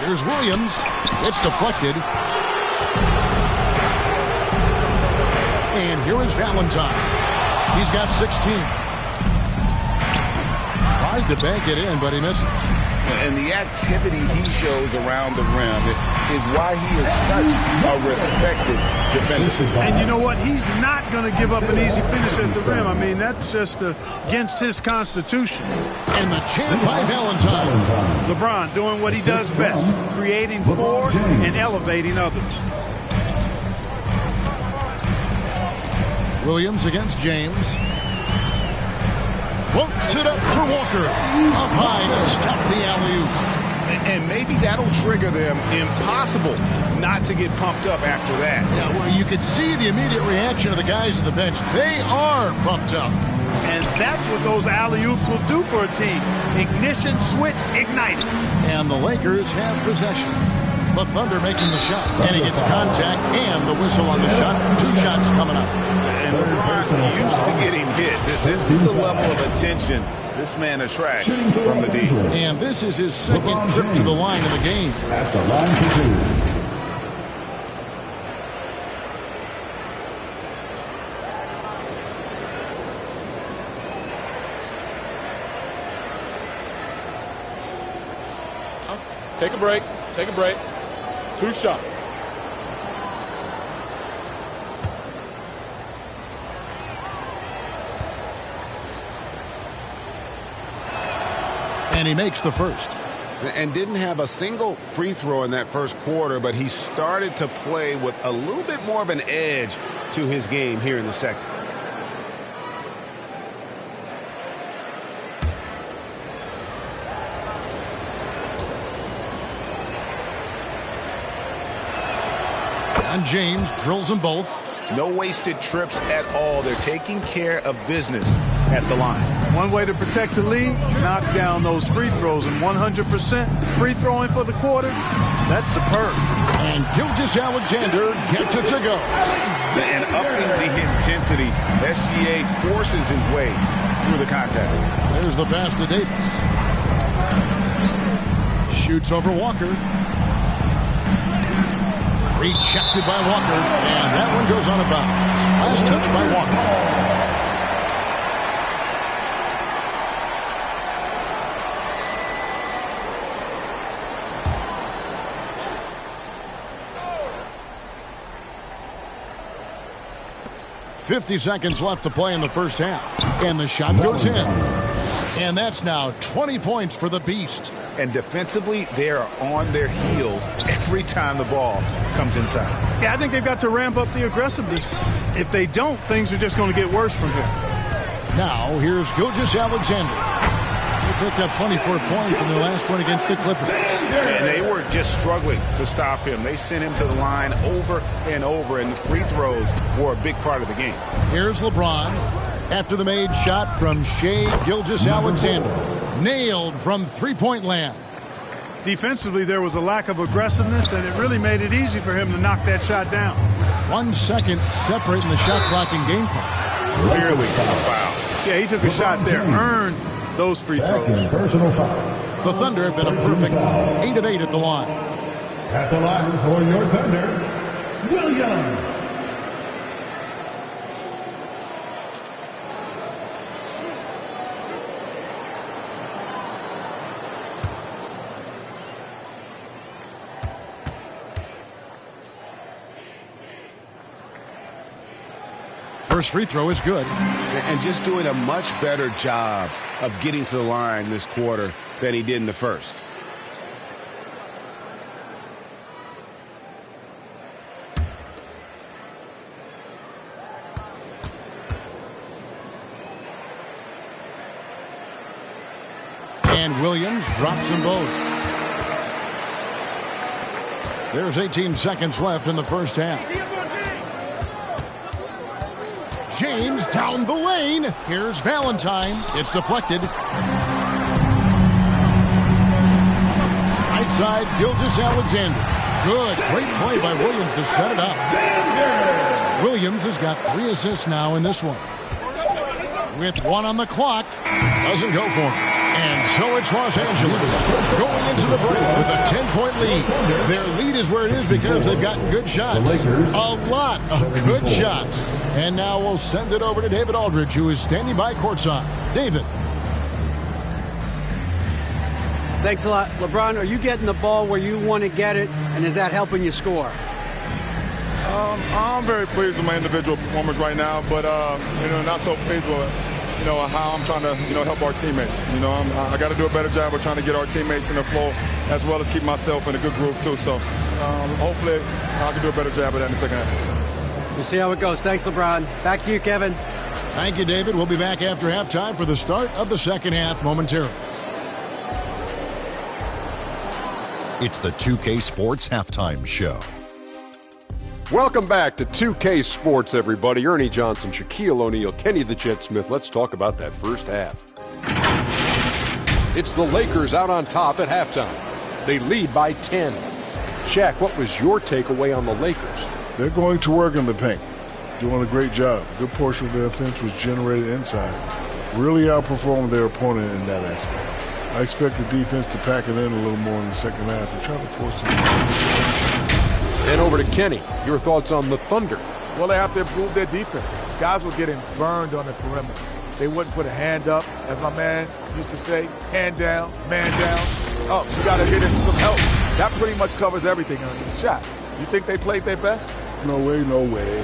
S1: Here's Williams. It's deflected. And here is Valentine. He's got 16. Tried to bank it in, but he misses.
S2: And the activity he shows around the rim is why he is such a respected defender.
S4: And you know what? He's not going to give up an easy finish at the rim. I mean, that's just against his constitution.
S1: And the champ by Valentine.
S4: LeBron doing what he does best, creating for and elevating others.
S1: Williams against James. Floats it up for Walker. Up high to stop the alley-oop.
S3: And maybe that'll trigger them. Impossible not to get pumped up after that.
S1: Yeah, well, you could see the immediate reaction of the guys on the bench. They are pumped up.
S4: And that's what those alley-oops will do for a team. Ignition, switch, ignited.
S1: And the Lakers have possession. The Thunder making the shot. And he gets contact and the whistle on the shot. 2 shots coming up.
S3: And LeBron used to getting hit. This is the level of attention this man attracts from the D.
S1: And this is his second trip to the line in the game.
S5: At the line for 2.
S6: Take a break. Take a break. 2 shots.
S1: And he makes the first.
S3: And didn't have a single free throw in that first quarter, but he started to play with a little bit more of an edge to his game here in the second.
S1: And James drills them both.
S3: No wasted trips at all. They're taking care of business at the line.
S4: One way to protect the lead, knock down those free throws. And 100% free throwing for the quarter, that's superb.
S1: And Gilgeous-Alexander gets it to go.
S3: And upping the intensity, SGA forces his way through the contact.
S1: There's the pass to Davis. Shoots over Walker. Rejected by Walker, and that one goes on a bounce. Last touch by Walker. .50 seconds left to play in the first half, and the shot goes in. And that's now 20 points for the Beast.
S3: And defensively, they are on their heels every time the ball comes inside.
S4: Yeah, I think they've got to ramp up the aggressiveness. If they don't, things are just going to get worse from here.
S1: Now, here's Gilgeous-Alexander. They picked up 24 points in their last one against the Clippers.
S3: And they were just struggling to stop him. They sent him to the line over and over, and the free throws were a big part of the game.
S1: Here's LeBron. After the made shot from Shai Gilgeous-Alexander. Nailed from three-point land.
S4: Defensively, there was a lack of aggressiveness, and it really made it easy for him to knock that shot down.
S1: 1 second separating the shot clock and game clock.
S3: Clearly a foul.
S4: Yeah, he took a shot there, earned those free throws.
S5: Personal foul.
S1: The Thunder have been a perfect 8 of 8 at the line.
S5: At the line for your Thunder, Williams.
S1: First free throw is good.
S3: And just doing a much better job of getting to the line this quarter than he did in the first.
S1: And Williams drops them both. There's 18 seconds left in the first half. James down the lane. Here's Valentine. It's deflected. Right side, Gilgeous-Alexander. Good. Great play by Williams to set it up. Williams has got 3 assists now in this one. With 1 on the clock. Doesn't go for him. And so it's Los Angeles going into the break with a 10-point lead. Their lead is where it is because they've gotten good shots. A lot of good shots. And now we'll send it over to David Aldridge, who is standing by courtside. David.
S7: Thanks a lot. LeBron, are you getting the ball where you want to get it, and is that helping you score?
S6: I'm very pleased with my individual performance right now, but not so pleased with how I'm trying to help our teammates. I got to do a better job of trying to get our teammates in the flow as well as keep myself in a good groove too. So hopefully I can do a better job of that in the second half.
S7: We'll see how it goes. Thanks, LeBron. Back to you, Kevin.
S1: Thank you, David. We'll be back after halftime for the start of the second half momentarily.
S8: It's the 2K Sports Halftime Show.
S9: Welcome back to 2K Sports, everybody. Ernie Johnson, Shaquille O'Neal, Kenny the Jet Smith. Let's talk about that first half. It's the Lakers out on top at halftime. They lead by 10. Shaq, what was your takeaway on the Lakers?
S10: They're going to work in the paint. Doing a great job. A good portion of their offense was generated inside. Really outperformed their opponent in that aspect. I expect the defense to pack it in a little more in the second half and try to force them.
S9: Then over to Kenny. Your thoughts on the Thunder?
S11: Well, they have to improve their defense. Guys were getting burned on the perimeter. They wouldn't put a hand up, as my man used to say, hand down, man down. Oh, you got to get into some help. That pretty much covers everything on the shot. You think they played their best?
S10: No way, no way.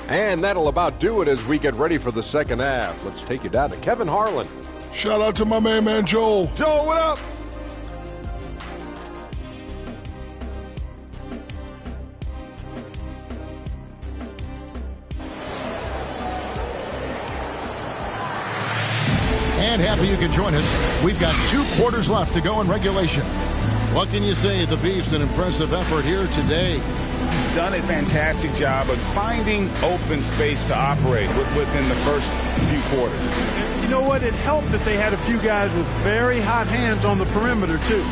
S9: And that'll about do it as we get ready for the second half. Let's take you down to Kevin Harlan.
S10: Shout out to my man Joel.
S11: Joel, what up?
S1: And happy you could join us. We've got 2 quarters left to go in regulation. What can you say? The Beefs, an impressive effort here today.
S2: He's done a fantastic job of finding open space to operate within the first few quarters.
S4: And you know what? It helped that they had a few guys with very hot hands on the perimeter, too.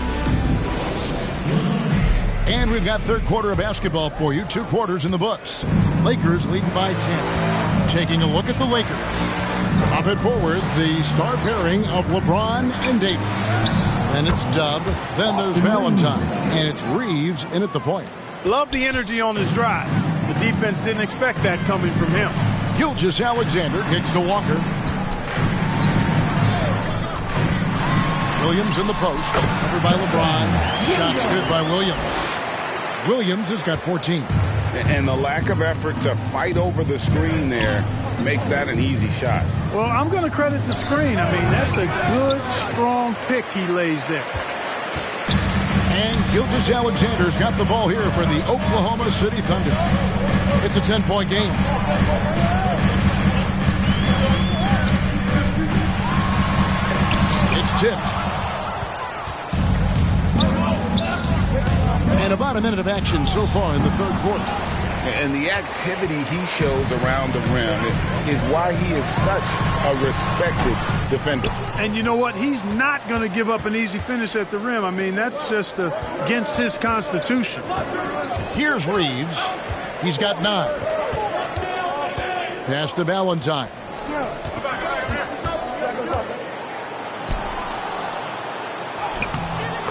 S1: And we've got third quarter of basketball for you. 2 quarters in the books. Lakers leading by 10. Taking a look at the Lakers. Up at forward, the star pairing of LeBron and Davis. Then it's Dub. Then there's Valentine. And it's Reeves in at the point.
S4: Love the energy on his drive. The defense didn't expect that coming from him.
S1: Gilgeous-Alexander kicks to Walker. Williams in the post. Covered by LeBron. Shots good by Williams. Williams has got 14.
S2: And the lack of effort to fight over the screen there makes that an easy shot.
S4: Well, I'm going to credit the screen. I mean, that's a good, strong pick he lays there.
S1: And Gilgeous-Alexander's got the ball here for the Oklahoma City Thunder. It's a 10-point game. It's tipped. And about a minute of action so far in the third quarter.
S2: And the activity he shows around the rim is why he is such a respected defender.
S4: And you know what? He's not going to give up an easy finish at the rim. I mean, that's just against his constitution.
S1: Here's Reeves. He's got 9. Pass to Valentine.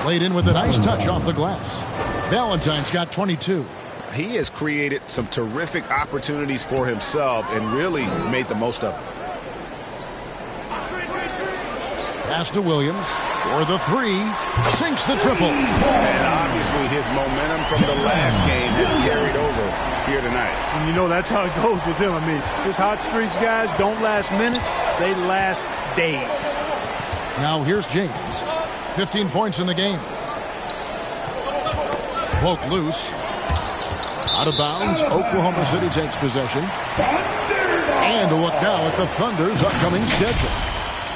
S1: Played in with a nice touch off the glass. Valentine's got 22.
S3: He has created some terrific opportunities for himself and really made the most of it.
S1: Pass to Williams for the 3. Sinks the triple.
S2: And obviously his momentum from the last game has carried over here tonight.
S4: And you know that's how it goes with him. I mean, his hot streaks, guys, don't last minutes. They last days.
S1: Now here's James. 15 points in the game. Poke loose. Out of bounds. Oklahoma City takes possession. And a look now at the Thunder's upcoming schedule.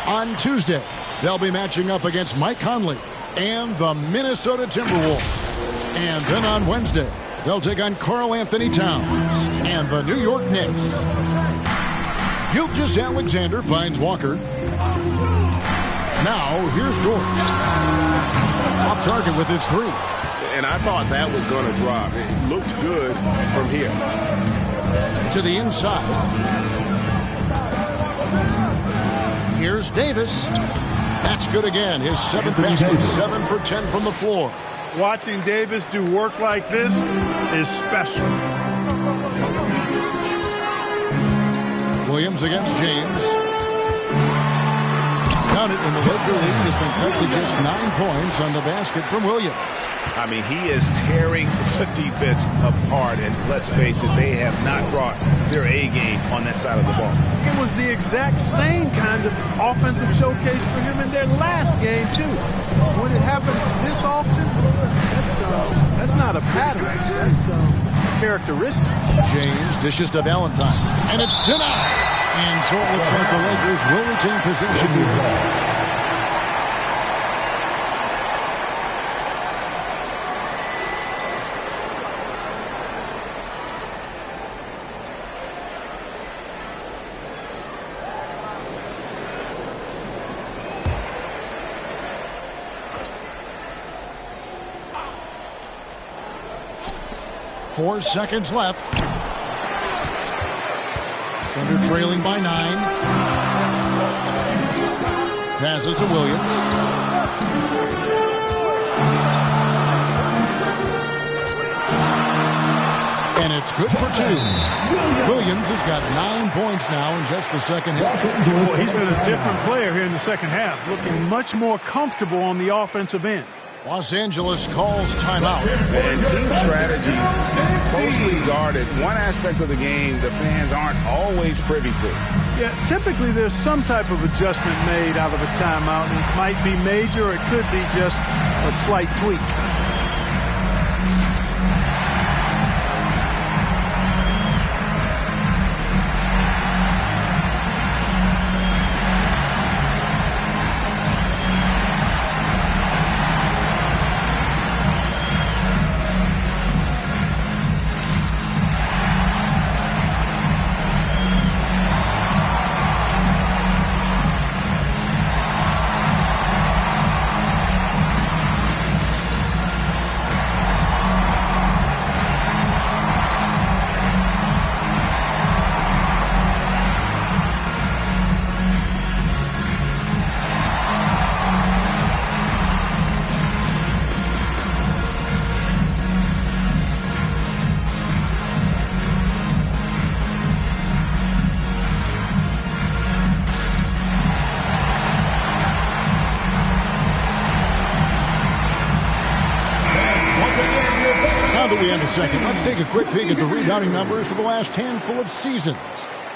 S1: On Tuesday, they'll be matching up against Mike Conley and the Minnesota Timberwolves. And then on Wednesday, they'll take on Karl Anthony Towns and the New York Knicks. Gilgeous-Alexander finds Walker. Now, here's Dort. Off target with his three.
S3: And I thought that was going to drop. It looked good from here.
S1: To the inside. Here's Davis. That's good again. His 7th basket, 7 for 10 from the floor.
S4: Watching Davis do work like this is special.
S1: Williams against James. Count it, and the Laker lead has been cut to just 9 points on the basket from Williams.
S3: I mean, he is tearing the defense apart, and let's face it, they have not brought their A game on that side of the ball.
S4: It was the exact same kind of offensive showcase for him in their last game, too. When it happens this often, that's not a pattern. That's characteristic.
S1: James dishes to Valentine, and it's denied. And so it looks like the Lakers will retain possession here. Four seconds left. Thunder trailing by 9. Passes to Williams. And it's good for 2. Williams has got 9 points now in just the second half.
S4: Well, he's been a different player here in the second half, looking much more comfortable on the offensive end.
S1: Los Angeles calls timeout.
S3: And team strategies closely guarded. One aspect of the game the fans aren't always privy to.
S4: Yeah, typically there's some type of adjustment made out of a timeout. It might be major, or it could be just a slight tweak.
S1: Second. Let's take a quick peek at the rebounding numbers for the last handful of seasons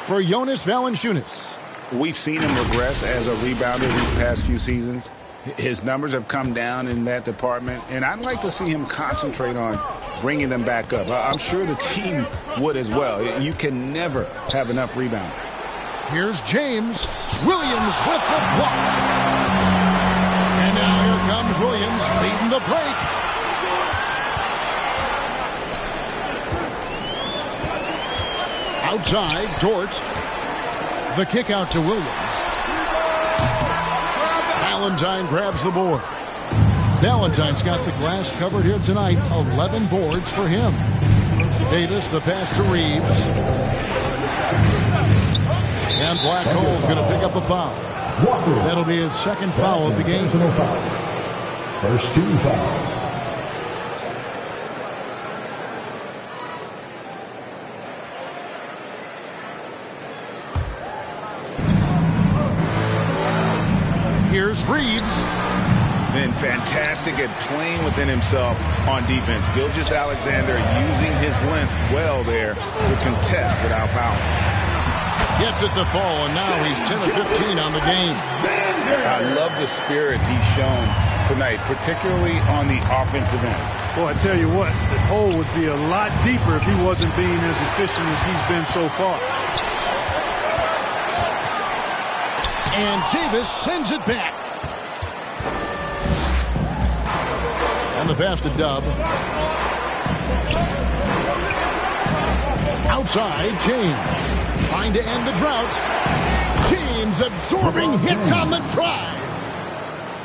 S1: for Jonas Valanciunas.
S3: We've seen him regress as a rebounder these past few seasons. His numbers have come down in that department, and I'd like to see him concentrate on bringing them back up. I'm sure the team would as well. You can never have enough rebounding.
S1: Here's James. Williams with the block. And now here comes Williams leading the break. Outside, Dort. The kick out to Williams. Valentine grabs the board. Valentine's got the glass covered here tonight. 11 boards for him. Davis, the pass to Reeves. And Black Hole's going to pick up the foul. That'll be his second foul of the game.
S5: First 2 fouls.
S1: Here's Reeves.
S3: Been fantastic at playing within himself on defense. Gilgeous-Alexander using his length well there to contest without foul.
S1: Gets it to fall, and now he's 10 of 15 on the game.
S3: I love the spirit he's shown tonight, particularly on the offensive end.
S4: Well, I tell you what, the hole would be a lot deeper if he wasn't being as efficient as he's been so far.
S1: And Davis sends it back. And the pass to Dub. Outside, James. Trying to end the drought. James absorbing hits on the drive.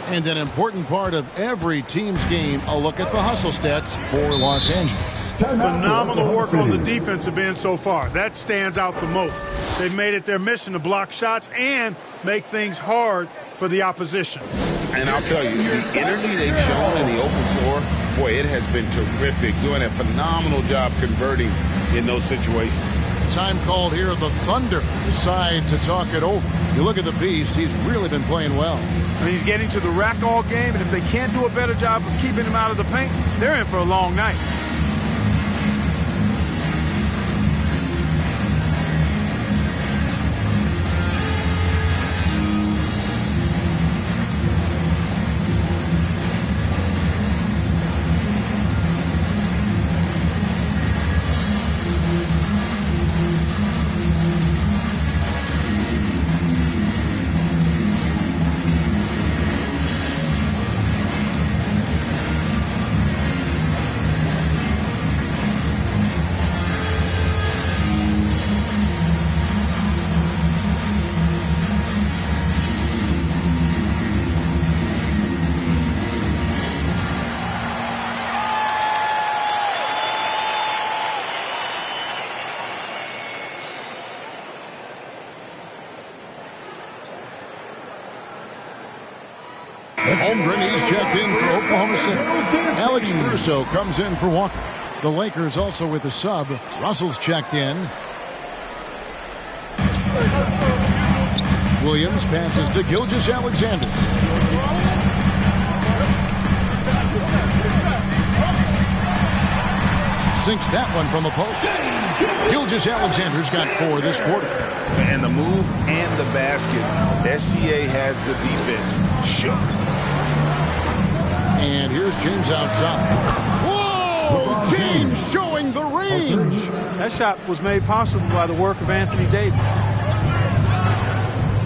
S1: And an important part of every team's game, a look at the hustle stats for Los Angeles.
S4: Phenomenal work on the defensive end so far. That stands out the most. They've made it their mission to block shots and make things hard for the opposition.
S2: And I'll tell you, the energy they've shown in the open floor, boy, it has been terrific. Doing a phenomenal job converting in those situations.
S1: Time called here. The Thunder decide to talk it over. You look at the Beast, he's really been playing well.
S4: I mean, he's getting to the rack all game, and if they can't do a better job of keeping him out of the paint, they're in for a long night.
S1: Holmgren, he's checked in for Oklahoma City. Alex Caruso comes in for Walker. The Lakers also with a sub. Russell's checked in. Williams passes to Gilgeous-Alexander. Sinks that one from the post. Gilgeous-Alexander's got 4 this quarter.
S2: And the move and the basket. SGA has the defense shook.
S1: And here's James outside. Whoa! James showing the range.
S4: That shot was made possible by the work of Anthony Davis.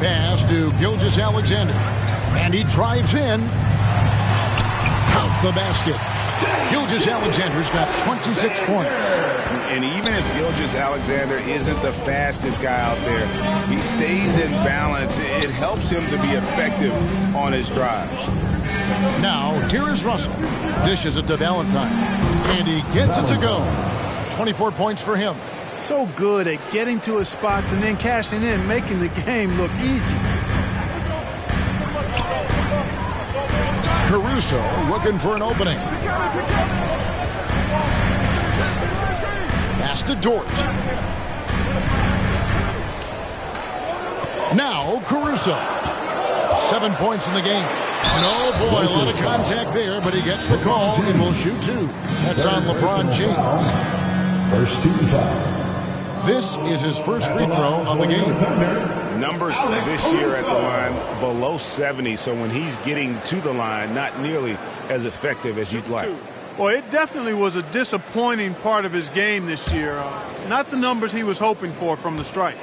S1: Pass to Gilgeous-Alexander. And he drives in. Count the basket. Gilgeous-Alexander's got 26 points.
S3: And even if Gilgeous-Alexander isn't the fastest guy out there, he stays in balance. It helps him to be effective on his drives.
S1: Now, here is Russell. Dishes it to Valentine. And he gets it to go. 24 points for him.
S4: So good at getting to his spots and then cashing in, making the game look easy.
S1: Caruso looking for an opening. Pass to Dort. Now Caruso. 7 points in the game. No, boy, a lot of contact there, but he gets the call and will shoot 2. That's on LeBron James.
S5: First team foul.
S1: This is his first free throw of the game.
S3: Numbers this year at the line below 70, so when he's getting to the line, not nearly as effective as you'd like.
S4: Well, it definitely was a disappointing part of his game this year. Not the numbers he was hoping for from the stripe.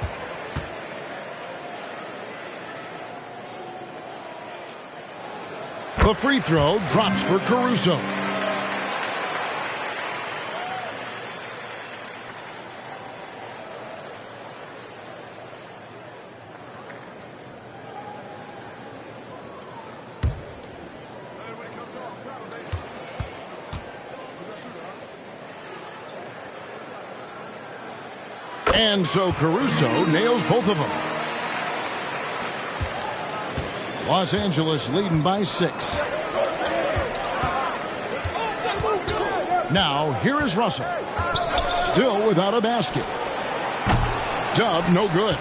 S1: The free throw drops for Caruso. And so Caruso nails both of them. Los Angeles leading by 6. Now, here is Russell. Still without a basket. Dub, no good.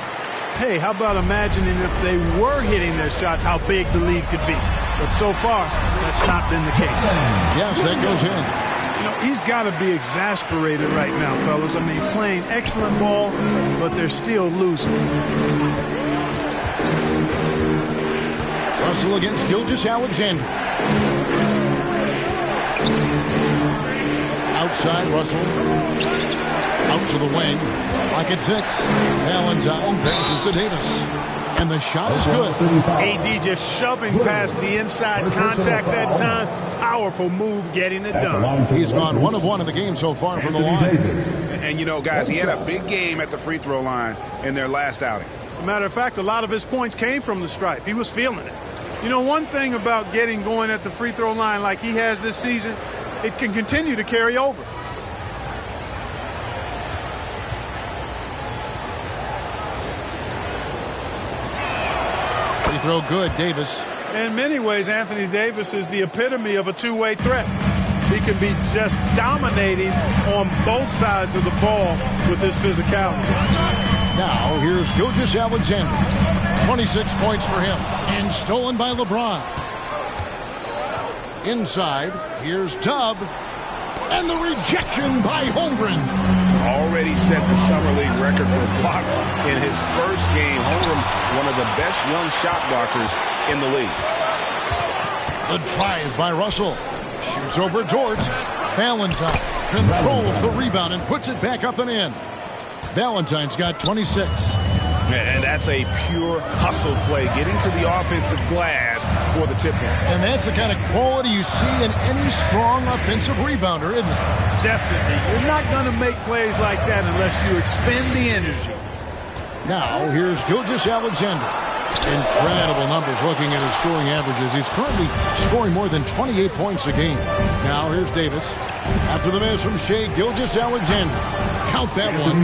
S4: Hey, how about imagining if they were hitting their shots, how big the lead could be. But so far, that's not been the case.
S1: Yes, that goes in.
S4: You know, he's got to be exasperated right now, fellas. I mean, playing excellent ball, but they're still losing.
S1: Russell against Gilgeous-Alexander. Outside, Russell. Out to the wing. Lock at 6. Valentine passes to Davis. And the shot is good.
S4: AD just shoving past the inside contact that time. Powerful move getting it done.
S1: He's gone 1 of 1 in the game so far from the line.
S3: And, you know, guys, he had a big game at the free throw line in their last outing.
S4: As a matter of fact, a lot of his points came from the stripe. He was feeling it. You know, one thing about getting going at the free throw line like he has this season, it can continue to carry over.
S1: Free throw good, Davis.
S4: In many ways, Anthony Davis is the epitome of a two-way threat. He can be just dominating on both sides of the ball with his physicality.
S1: Now, here's Gilgeous-Alexander. 26 points for him. And stolen by LeBron. Inside, here's Dub. And the rejection by Holmgren.
S3: Already set the Summer League record for blocks in his first game. Holmgren, one of the best young shot blockers in the league.
S1: The drive by Russell. Shoots over Dort. Valentine controls the rebound and puts it back up and in. Valentine's got 26.
S3: And that's a pure hustle play, getting to the offensive glass for the tip-in.
S1: And that's the kind of quality you see in any strong offensive rebounder, isn't it?
S4: Definitely. You're not going to make plays like that unless you expend the energy.
S1: Now, here's Gilgeous-Alexander. Incredible numbers looking at his scoring averages. He's currently scoring more than 28 points a game. Now, here's Davis. After the miss from Shai Gilgeous-Alexander. Count that one.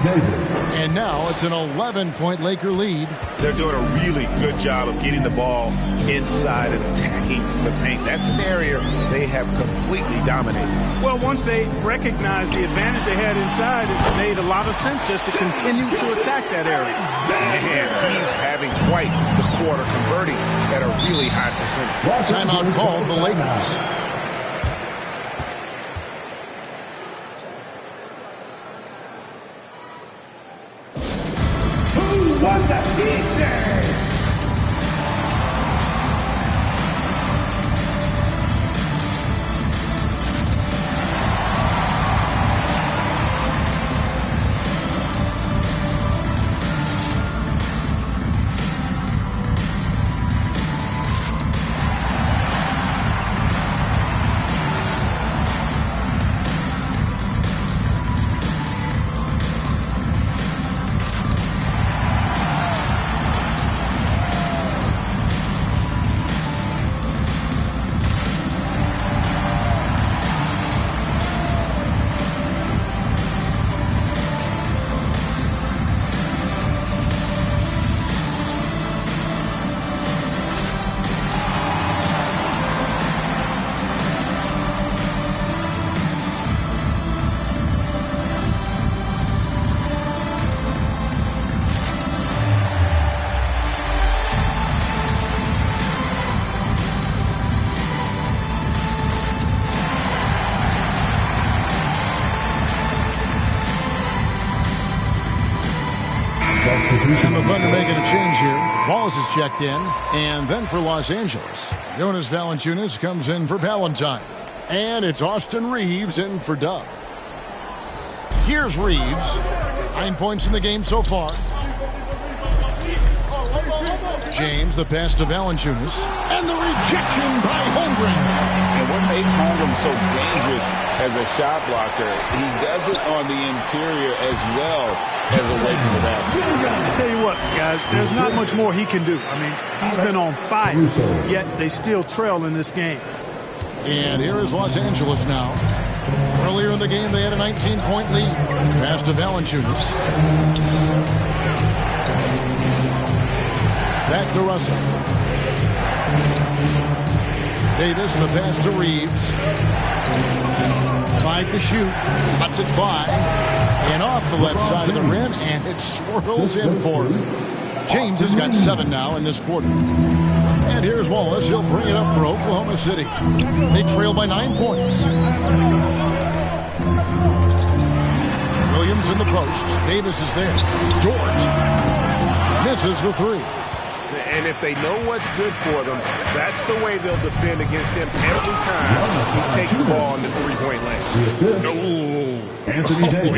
S1: And now it's an 11-point Laker lead.
S3: They're doing a really good job of getting the ball inside and attacking the paint. That's an area they have completely dominated.
S4: Well, once they recognized the advantage they had inside, it made a lot of sense just to continue to attack that area.
S3: And he's having quite the quarter, converting at a really high percentage.
S1: Timeout called the Lakers.
S5: What's a DJ?
S1: And the Thunder making a change here. Wallace is checked in. And then for Los Angeles, Jonas Valanciunas comes in for Valentine. And it's Austin Reeves in for Dub. Here's Reeves. 9 points in the game so far. James, the pass to Valanciunas. And the rejection by Holmgren.
S3: And what makes Holmgren so dangerous as a shot blocker, he does it on the interior as well as away from the basket.
S4: I'll tell you what, guys, there's not much more he can do. I mean, he's been on fire, yet they still trail in this game.
S1: And here is Los Angeles now. Earlier in the game, they had a 19-point lead. Pass to Valanciunas. Back to Russell. Davis, the pass to Reeves. 5 to shoot. Cuts it 5. And off the left side of the rim, and it swirls in for him. James has got 7 now in this quarter. And here's Wallace. He'll bring it up for Oklahoma City. They trail by 9 points. Williams in the post. Davis is there. George misses the 3.
S3: And if they know what's good for them, that's the way they'll defend against him every time he takes the ball in the three-point lane.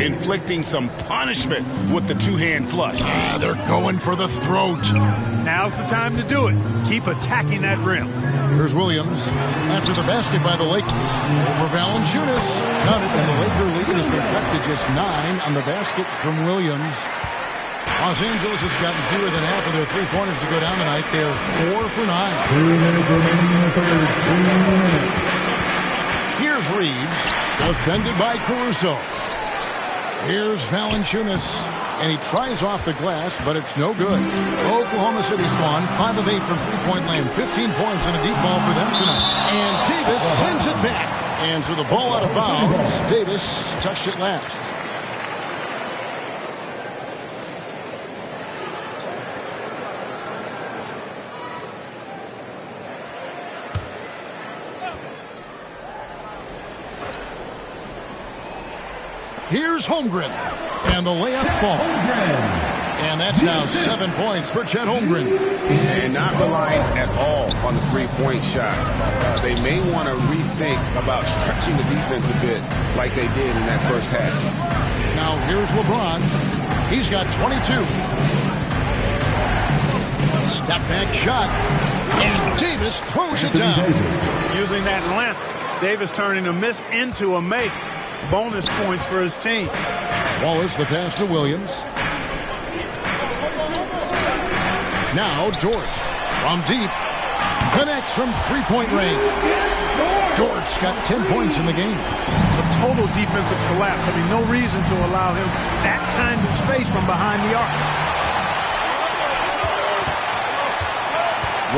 S2: Inflicting some punishment with the two-hand flush.
S1: They're going for the throat.
S4: Now's the time to do it. Keep attacking that rim.
S1: Here's Williams after the basket by the Lakers. Over Valanciunas. Counted, and the Laker lead has been cut to just 9 on the basket from Williams. Los Angeles has gotten fewer than half of their three-pointers to go down tonight. They're 4 for 9.
S5: 2 minutes remaining in the third. 2 minutes.
S1: Here's Reeves, defended by Caruso. Here's Valanciunas, and he tries off the glass, but it's no good. Oklahoma City's gone 5 of 8 from three-point land. 15 points and a deep ball for them tonight. And Davis sends it back. And so the ball out of bounds. Davis touched it last. Here's Holmgren, and the layup falls. And that's now 7 points for Chet Holmgren.
S3: And not relying at all on the three-point shot. They may want to rethink about stretching the defense a bit like they did in that first half.
S1: Now here's LeBron. He's got 22. Step back shot. And Davis throws it down.
S4: Using that length, Davis turning a miss into a make. Bonus points for his team.
S1: Wallace, the pass to Williams. Now George from deep. Connects from three-point range. George got 10 points in the game.
S4: A total defensive collapse. I mean, no reason to allow him that kind of space from behind the arc.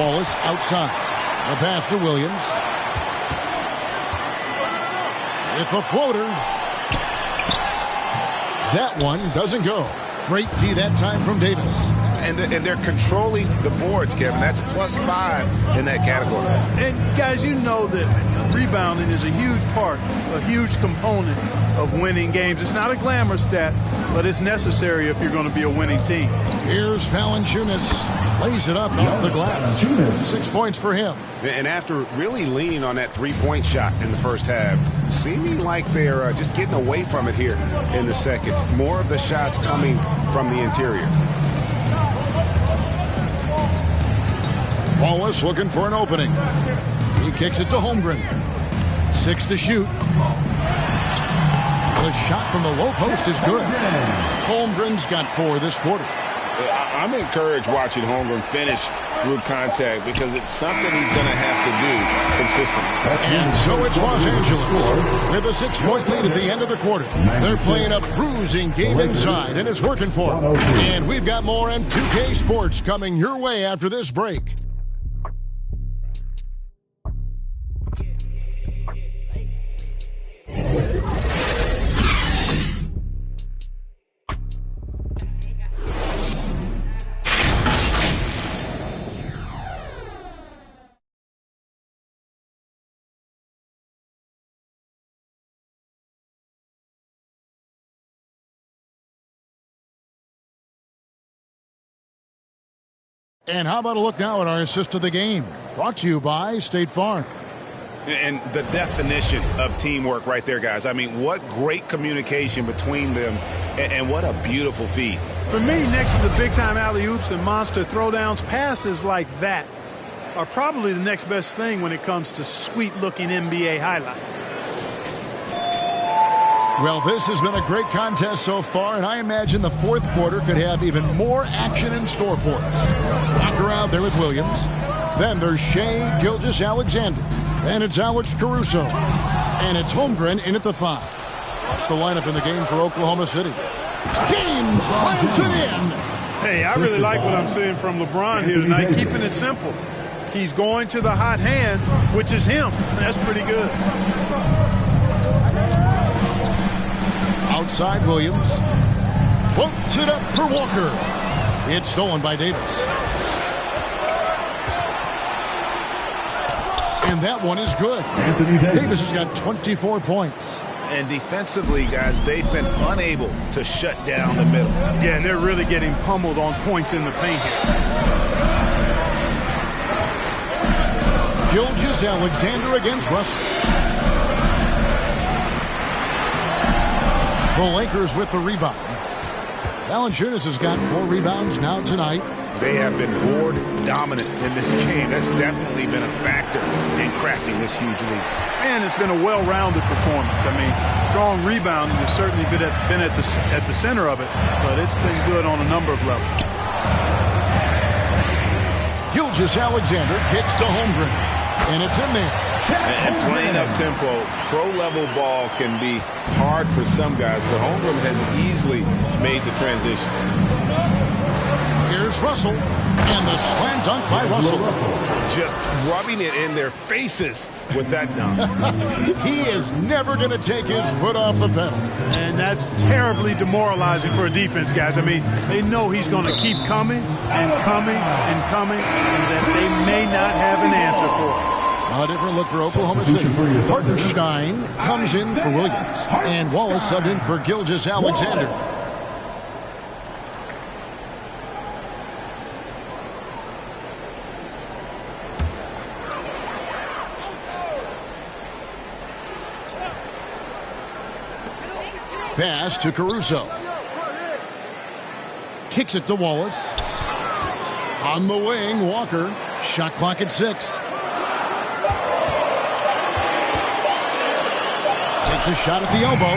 S1: Wallace outside. The pass to Williams. With the floater. That one doesn't go. Great D that time from Davis.
S3: And they're controlling the boards, Kevin. That's +5 in that category.
S4: And guys, you know that rebounding is a huge part, a huge component of winning games. It's not a glamour stat, but it's necessary if you're going to be a winning team.
S1: Here's Valanciunas. Lays it up off the glass. 6 points for him.
S3: And after really leaning on that three-point shot in the first half, seeming like they're just getting away from it here in the second. More of the shots coming from the interior.
S1: Wallace looking for an opening. He kicks it to Holmgren. 6 to shoot. The shot from the low post is good. Holmgren's got 4 this quarter.
S2: I'm encouraged watching Holmgren finish through contact because it's something he's going to have to do consistently.
S1: And so it's Los Angeles with a 6-point lead at the end of the quarter. They're playing a bruising game inside, and it's working for them. And we've got more on 2K Sports coming your way after this break. And how about a look now at our assist of the game? Brought to you by State Farm.
S3: And the definition of teamwork right there, guys. I mean, what great communication between them, and what a beautiful feed.
S4: For me, next to the big-time alley-oops and monster throwdowns, passes like that are probably the next best thing when it comes to sweet-looking NBA highlights.
S1: Well, this has been a great contest so far, and I imagine the fourth quarter could have even more action in store for us. Walker out there with Williams. Then there's Shai Gilgeous-Alexander. And it's Alex Caruso. And it's Holmgren in at the 5. That's the lineup in the game for Oklahoma City. James slams it in.
S4: Hey, I really like what I'm seeing from LeBron here tonight, keeping it simple. He's going to the hot hand, which is him. That's pretty good.
S1: Outside Williams. Floats it up for Walker. It's stolen by Davis. And that one is good. Davis has got 24 points.
S3: And defensively, guys, they've been unable to shut down the middle.
S4: Yeah, and they're really getting pummeled on points in the paint here.
S1: Gilgeous-Alexander against Russell. The Lakers with the rebound. Valanciunas has got 4 rebounds now tonight.
S3: They have been board dominant in this game. That's definitely been a factor in crafting this huge lead.
S4: And it's been a well-rounded performance. I mean, strong rebounding has certainly been at the center of it, but it's been good on a number of levels.
S1: Gilgeous-Alexander kicks to Holmgren, and it's in there.
S3: And playing up-tempo, pro-level ball can be hard for some guys, but Holmgren has easily made the transition.
S1: Here's Russell, and the slam dunk by Russell.
S3: Just rubbing it in their faces with that dunk.
S1: He is never going to take his foot off the pedal.
S4: And that's terribly demoralizing for a defense, guys. I mean, they know he's going to keep coming and coming and coming, and that they may not have an answer for it.
S1: A different look for Oklahoma City. Hartenstein comes in for Williams, and Wallace subbed in for Gilgeous-Alexander. Pass to Caruso. Kicks it to Wallace. On the wing, Walker. Shot clock at 6. Takes a shot at the elbow.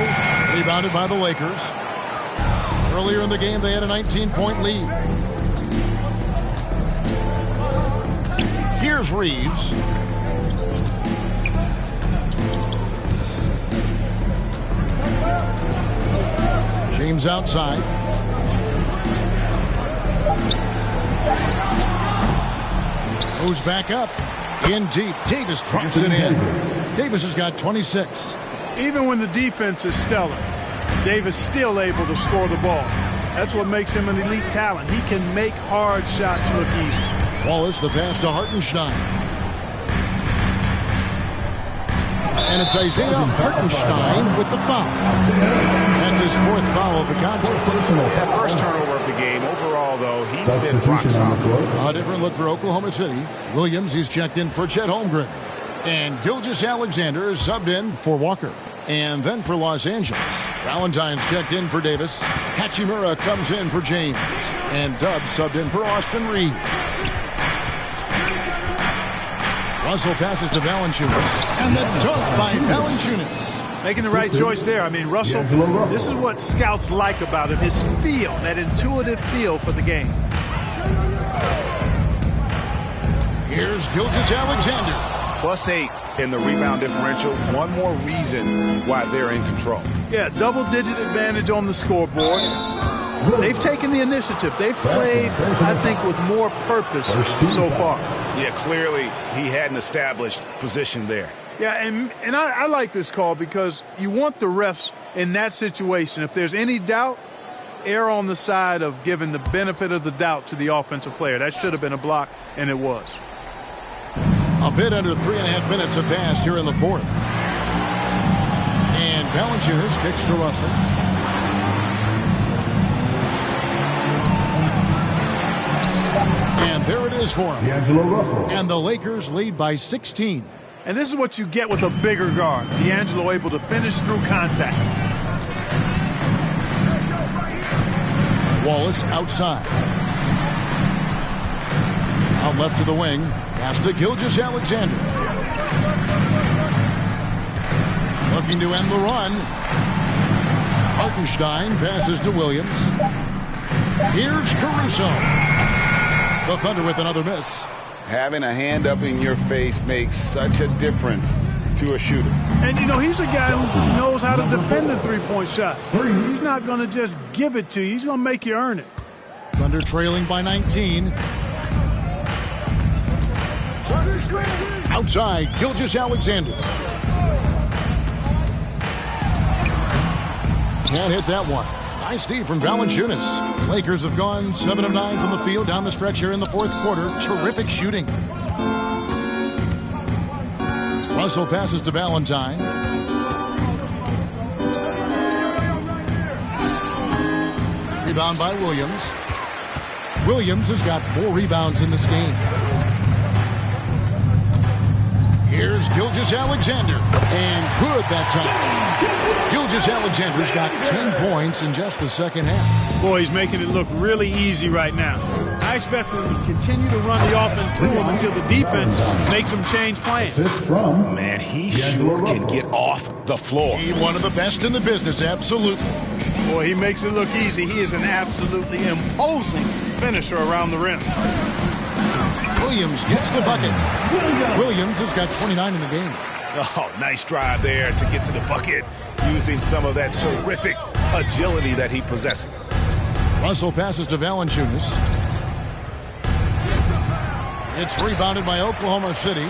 S1: Rebounded by the Lakers. Earlier in the game, they had a 19-point lead. Here's Reeves. James outside. Goes back up. In deep. Davis drops it in. Davis has got 26.
S4: Even when the defense is stellar, Davis still able to score the ball. That's what makes him an elite talent. He can make hard shots look easy.
S1: Wallace, the pass to Hartenstein. And it's Isaiah Hartenstein with the foul. That's his 4th foul of the contest.
S3: That first turnover of the game. Overall, though, he's been rock solid.
S1: A different look for Oklahoma City. Williams, he's checked in for Chet Holmgren. And Gilgeous-Alexander is subbed in for Walker. And then for Los Angeles, Valentine's checked in for Davis. Hachimura comes in for James. And Dubs subbed in for Austin Reeves. Russell passes to Valanciunas. And the dunk by Valanciunas.
S4: Making the right choice there. I mean, Russell, this is what scouts like about him. His feel, that intuitive feel for the game.
S1: Here's Gilgeous-Alexander.
S3: +8 in the rebound differential. One more reason why they're in control.
S4: Yeah, double-digit advantage on the scoreboard. They've taken the initiative. They've played, I think, with more purpose so far.
S3: Yeah, clearly he had an established position there.
S4: Yeah, and I like this call because you want the refs in that situation. If there's any doubt, err on the side of giving the benefit of the doubt to the offensive player. That should have been a block, and it was.
S1: A bit under 3.5 minutes have passed here in the 4th. And Valanciunas kicks to Russell. And there it is for him.
S5: D'Angelo Russell.
S1: And the Lakers lead by 16.
S4: And this is what you get with a bigger guard. D'Angelo able to finish through contact.
S1: Wallace outside. Out left to the wing. Pass to Gilgeous-Alexander. Looking to end the run. Hartenstein passes to Williams. Here's Caruso. The Thunder with another miss.
S3: Having a hand up in your face makes such a difference to a shooter.
S4: And, you know, he's a guy who knows how to defend the three-point shot. He's not going to just give it to you. He's going to make you earn it.
S1: Thunder trailing by 19. Outside, Gilgeous-Alexander. Can't hit that one. Nice D from Valanciunas. Lakers have gone 7 of 9 from the field down the stretch here in the 4th quarter. Terrific shooting. Russell passes to Valentine. Rebound by Williams. Williams has got 4 rebounds in this game. Here's Gilgeous-Alexander. And good that time. Gilgeous-Alexander's got 10 points in just the second half.
S4: Boy, he's making it look really easy right now. I expect them to continue to run the offense through him until the defense makes them change plans.
S3: Man, he sure can get off the floor.
S1: He's one of the best in the business, absolutely.
S4: Boy, he makes it look easy. He is an absolutely imposing finisher around the rim.
S1: Williams gets the bucket. Williams has got 29 in the game.
S3: Oh, nice drive there to get to the bucket using some of that terrific agility that he possesses.
S1: Russell passes to Valanciunas. It's rebounded by Oklahoma City.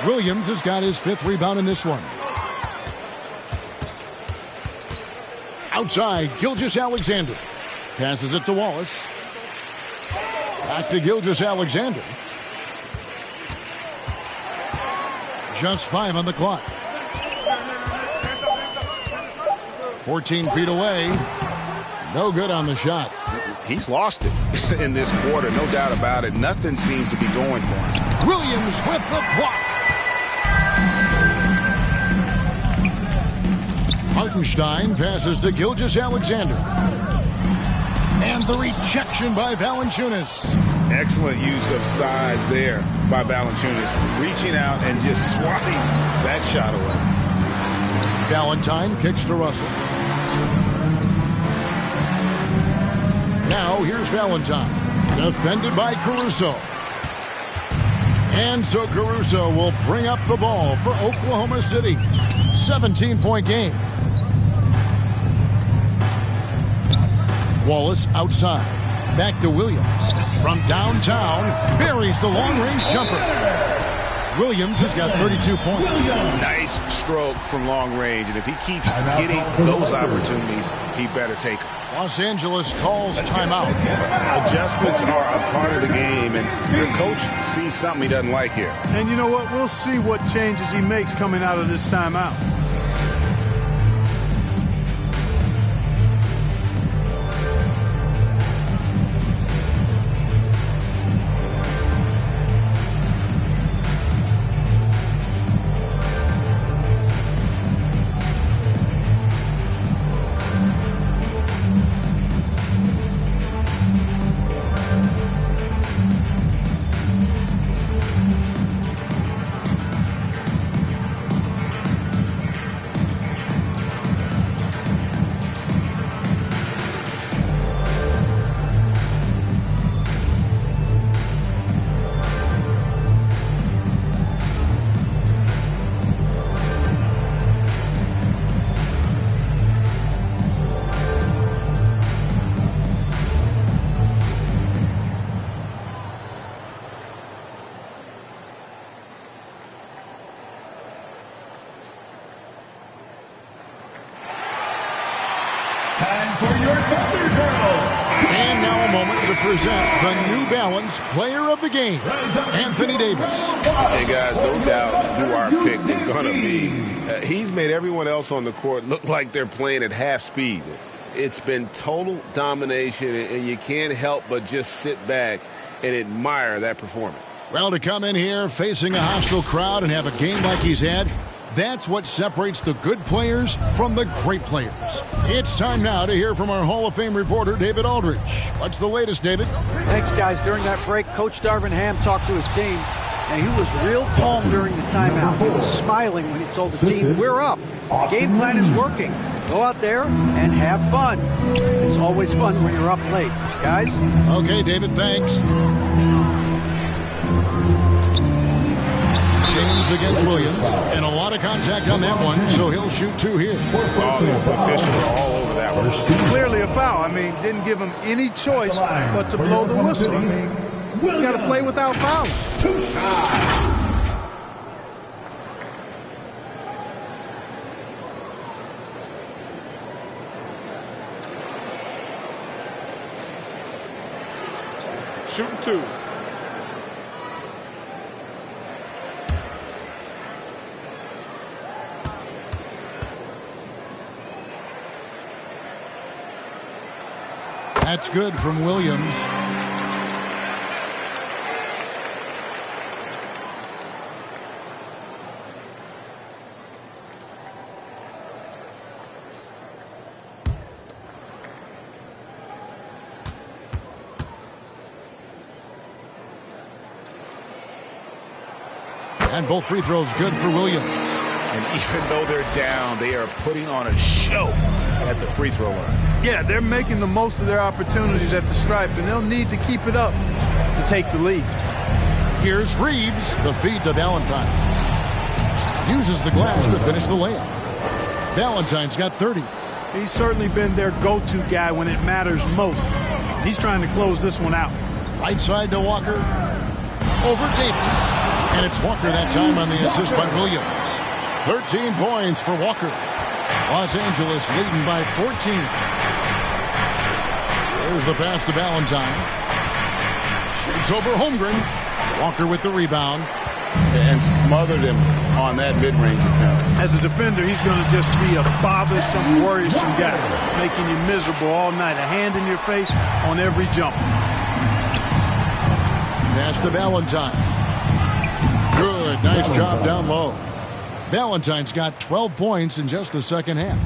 S1: Williams has got his 5th rebound in this one. Outside, Gilgeous-Alexander. Passes it to Wallace. Back to Gilgeous-Alexander. Just 5 on the clock. 14 feet away. No good on the shot.
S3: He's lost it in this quarter, no doubt about it. Nothing seems to be going for him.
S1: Williams with the block. Hartenstein passes to Gilgeous-Alexander. And the rejection by Valanciunas.
S3: Excellent use of size there by Valanciunas, reaching out and just swatting that shot away.
S1: Valentine kicks to Russell. Now here's Valentine, defended by Caruso. And so Caruso will bring up the ball for Oklahoma City. 17-point game. Wallace outside. Back to Williams. From downtown, buries the long-range jumper. Williams has got 32 points.
S3: Nice stroke from long range, and if he keeps getting those opportunities, he better take them.
S1: Los Angeles calls timeout.
S3: Adjustments are a part of the game, and the coach sees something he doesn't like here.
S4: And you know what? We'll see what changes he makes coming out of this timeout.
S1: And now a moment to present the New Balance Player of the Game, Anthony Davis.
S3: Hey, guys, no doubt who our pick is going to be. He's made everyone else on the court look like they're playing at half speed. It's been total domination, and you can't help but just sit back and admire that performance.
S1: Well, to come in here facing a hostile crowd and have a game like he's had, that's what separates the good players from the great players. It's time now to hear from our Hall of Fame reporter, David Aldridge. What's the latest, David?
S7: Thanks, guys. During that break, Coach Darvin Ham talked to his team, and he was real calm during the timeout. He was smiling when he told the team, we're up. Game plan is working. Go out there and have fun. It's always fun when you're up late. Guys?
S1: Okay, David, thanks. James against Williams, and a lot of contact on that one, so he'll shoot 2 here.
S3: Officials are all over that one.
S4: Clearly a foul. I mean, didn't give him any choice but to blow the whistle. I mean, you got to play without fouling.
S11: Shooting 2.
S1: That's good from Williams. And both free throws good for Williams.
S3: And even though they're down, they are putting on a show at the free throw line.
S4: Yeah, they're making the most of their opportunities at the stripe, and they'll need to keep it up to take the lead.
S1: Here's Reeves, the feed to Valentine. Uses the glass to finish the layup. Valentine's got 30.
S4: He's certainly been their go-to guy when it matters most. He's trying to close this one out.
S1: Right side to Walker. Over Davis. And it's Walker that time on the assist by Williams. 13 points for Walker. Los Angeles leading by 14. There's the pass to Valentine. Shoots over Holmgren. Walker with the rebound.
S3: And smothered him on that mid-range attempt.
S4: As a defender, he's going to just be a bothersome, worrisome guy, making you miserable all night. A hand in your face on every jump.
S1: Pass to Valentine. Good. Nice job down low. Valentine's got 12 points in just the second half.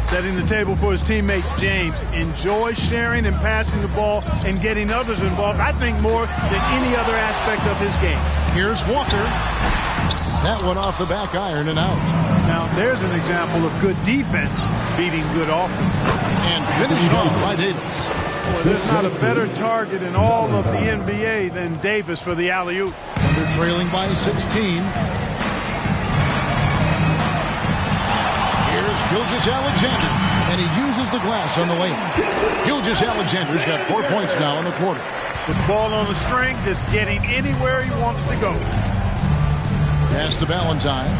S4: Setting the table for his teammates, James. Enjoy sharing and passing the ball and getting others involved, I think, more than any other aspect of his game.
S1: Here's Walker. That one off the back iron and out.
S4: Now, there's an example of good defense beating good offense.
S1: And finished off by Davis.
S4: Boy, there's not a better target in all of the NBA than Davis for the alley-oop.
S1: They're trailing by 16. Here's Gilgeous-Alexander, and he uses the glass on the layup. Gilgeous-Alexander's got 4 points now in the quarter.
S4: With the ball on the string, just getting anywhere he wants to go.
S1: Pass to Valentine.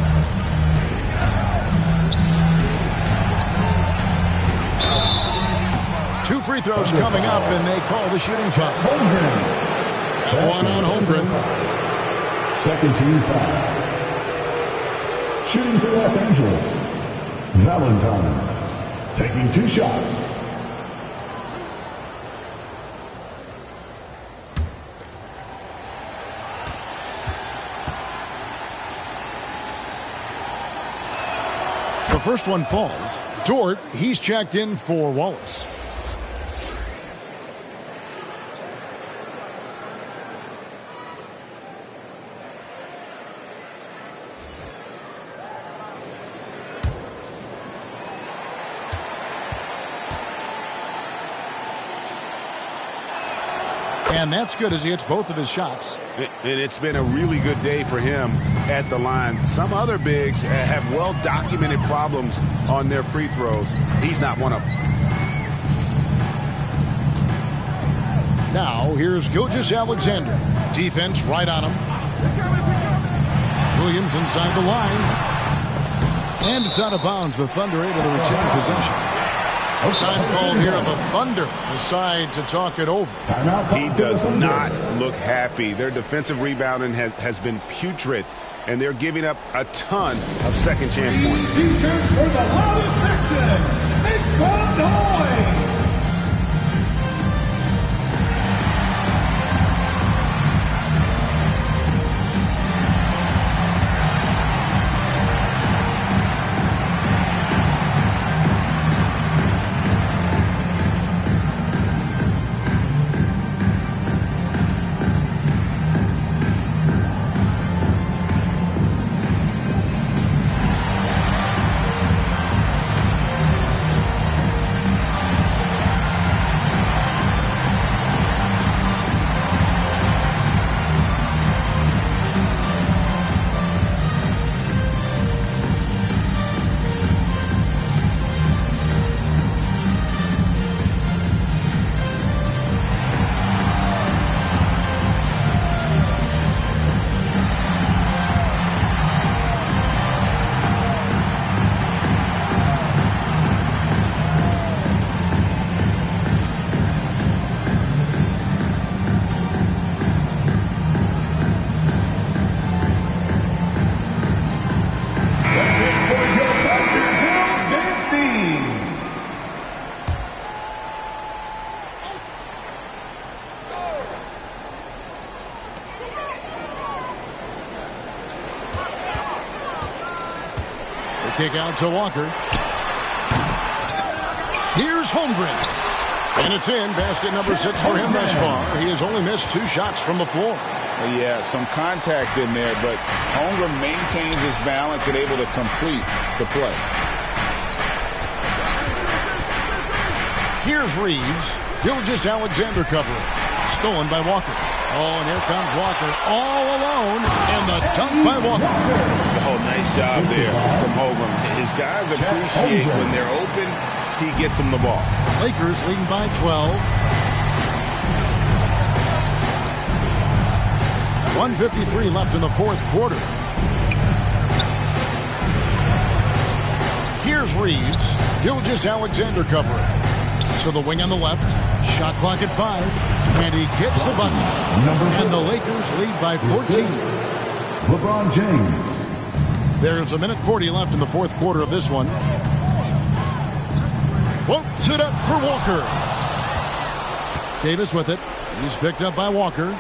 S1: Two free throws coming up, and they call the shooting foul. One on Holmgren.
S5: Second team foul. Shooting for Los Angeles, Valentine. Taking 2 shots.
S1: The first one falls. Dort, he's checked in for Wallace. And that's good as he hits both of his shots.
S3: And it's been a really good day for him at the line. Some other bigs have well-documented problems on their free throws. He's not one of them.
S1: Now, here's Gilgeous-Alexander. Defense right on him. Williams inside the line. And it's out of bounds. The Thunder able to retain possession. Time called here. The Thunder decide to talk it over.
S3: He does not look happy. Their defensive rebounding has been putrid, and they're giving up a ton of second chance points.
S5: Features for the loudest section. Make some noise.
S1: Kick out to Walker. Here's Holmgren. And it's in. Basket number 6 for him thus far. He has only missed 2 shots from the floor.
S2: Yeah, some contact in there, but Holmgren maintains his balance and able to complete the play.
S1: Here's Reeves. Gilgeous-Alexander covering. Stolen by Walker. Oh, and here comes Walker all alone. And the dunk by Walker.
S2: Oh, nice job there from Holmgren. His guys appreciate when they're open, he gets them the ball.
S1: Lakers leading by 12. 1:53 left in the fourth quarter. Here's Reeves. Gilgeous-Alexander covering. So the wing on the left. Shot clock at 5. And he gets the bucket. And the Lakers lead by 14.
S5: LeBron James.
S1: There's 1:40 left in the fourth quarter of this one. Floats it up for Walker. Davis with it. He's picked up by Walker.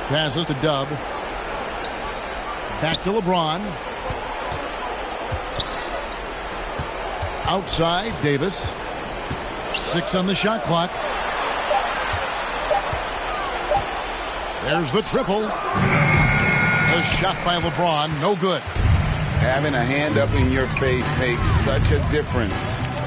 S1: Passes to Dub. Back to LeBron. Outside, Davis. 6 on the shot clock. There's the triple. A shot by LeBron, no good.
S2: Having a hand up in your face makes such a difference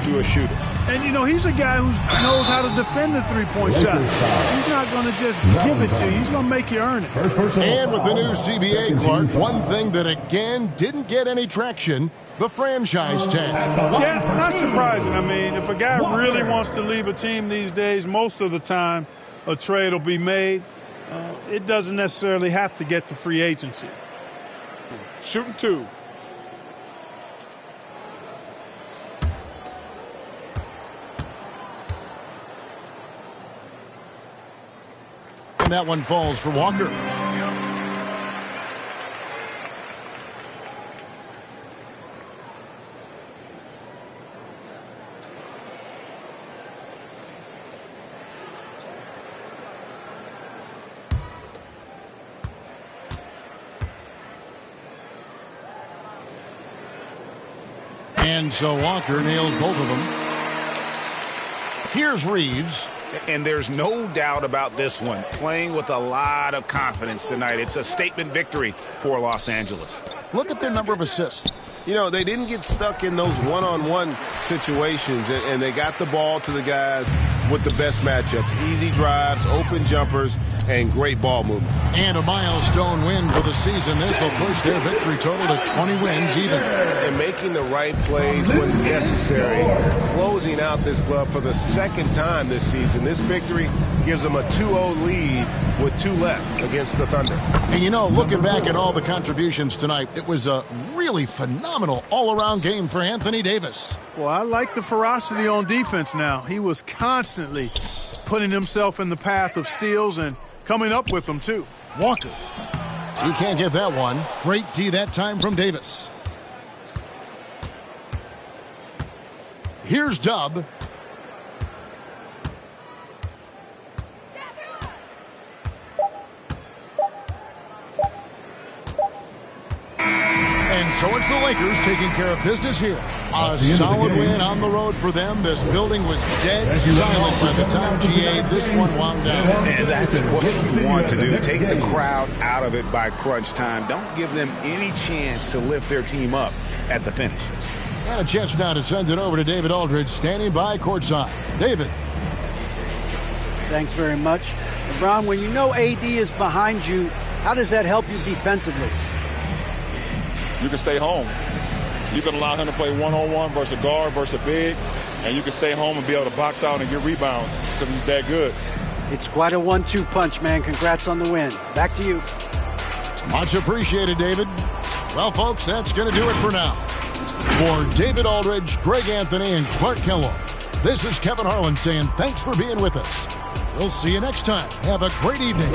S2: to a shooter.
S4: And, you know, he's a guy who knows how to defend the three-point shot. He's not going to just give it to you. He's going to make you earn it.
S1: And with the new CBA, Clark, one thing that again didn't get any traction, the franchise tag.
S4: Yeah, not surprising. I mean, if a guy really wants to leave a team these days, most of the time a trade will be made. It doesn't necessarily have to get to free agency.
S6: Shooting 2.
S1: And that one falls for Walker. And so Walker nails both of them. Here's Reeves.
S2: And there's no doubt about this one. Playing with a lot of confidence tonight. It's a statement victory for Los Angeles.
S1: Look at their number of assists.
S12: You know, they didn't get stuck in those one-on-one situations, and they got the ball to the guys with the best matchups. Easy drives, open jumpers, and great ball movement.
S1: And a milestone win for the season. This will push their victory total to 20 wins even.
S12: And making the right plays when necessary. Closing out this club for the second time this season. This victory gives them a 2-0 lead with 2 left against the Thunder.
S1: And, you know, looking back at all the contributions tonight, it was a really phenomenal all-around game for Anthony Davis.
S4: Well, I like the ferocity on defense now. He was constantly putting himself in the path of steals and coming up with them, too.
S1: Walker. You can't get that one. Great D that time from Davis. Here's Dub. And so it's the Lakers taking care of business here. A solid win on the road for them. This building was dead silent by the time GA this one wound down.
S2: And that's what you want to do. Take the crowd out of it by crunch time. Don't give them any chance to lift their team up at the finish.
S1: And a chance now to send it over to David Aldridge, standing by courtside. David.
S7: Thanks very much. LeBron, when you know AD is behind you, how does that help you defensively?
S6: You can stay home. You can allow him to play one-on-one versus a guard versus a big, and you can stay home and be able to box out and get rebounds because he's that good.
S7: It's quite a 1-2 punch, man. Congrats on the win. Back to you.
S1: Much appreciated, David. Well, folks, that's going to do it for now. For David Aldridge, Greg Anthony, and Clark Kellogg, this is Kevin Harlan saying thanks for being with us. We'll see you next time. Have a great evening.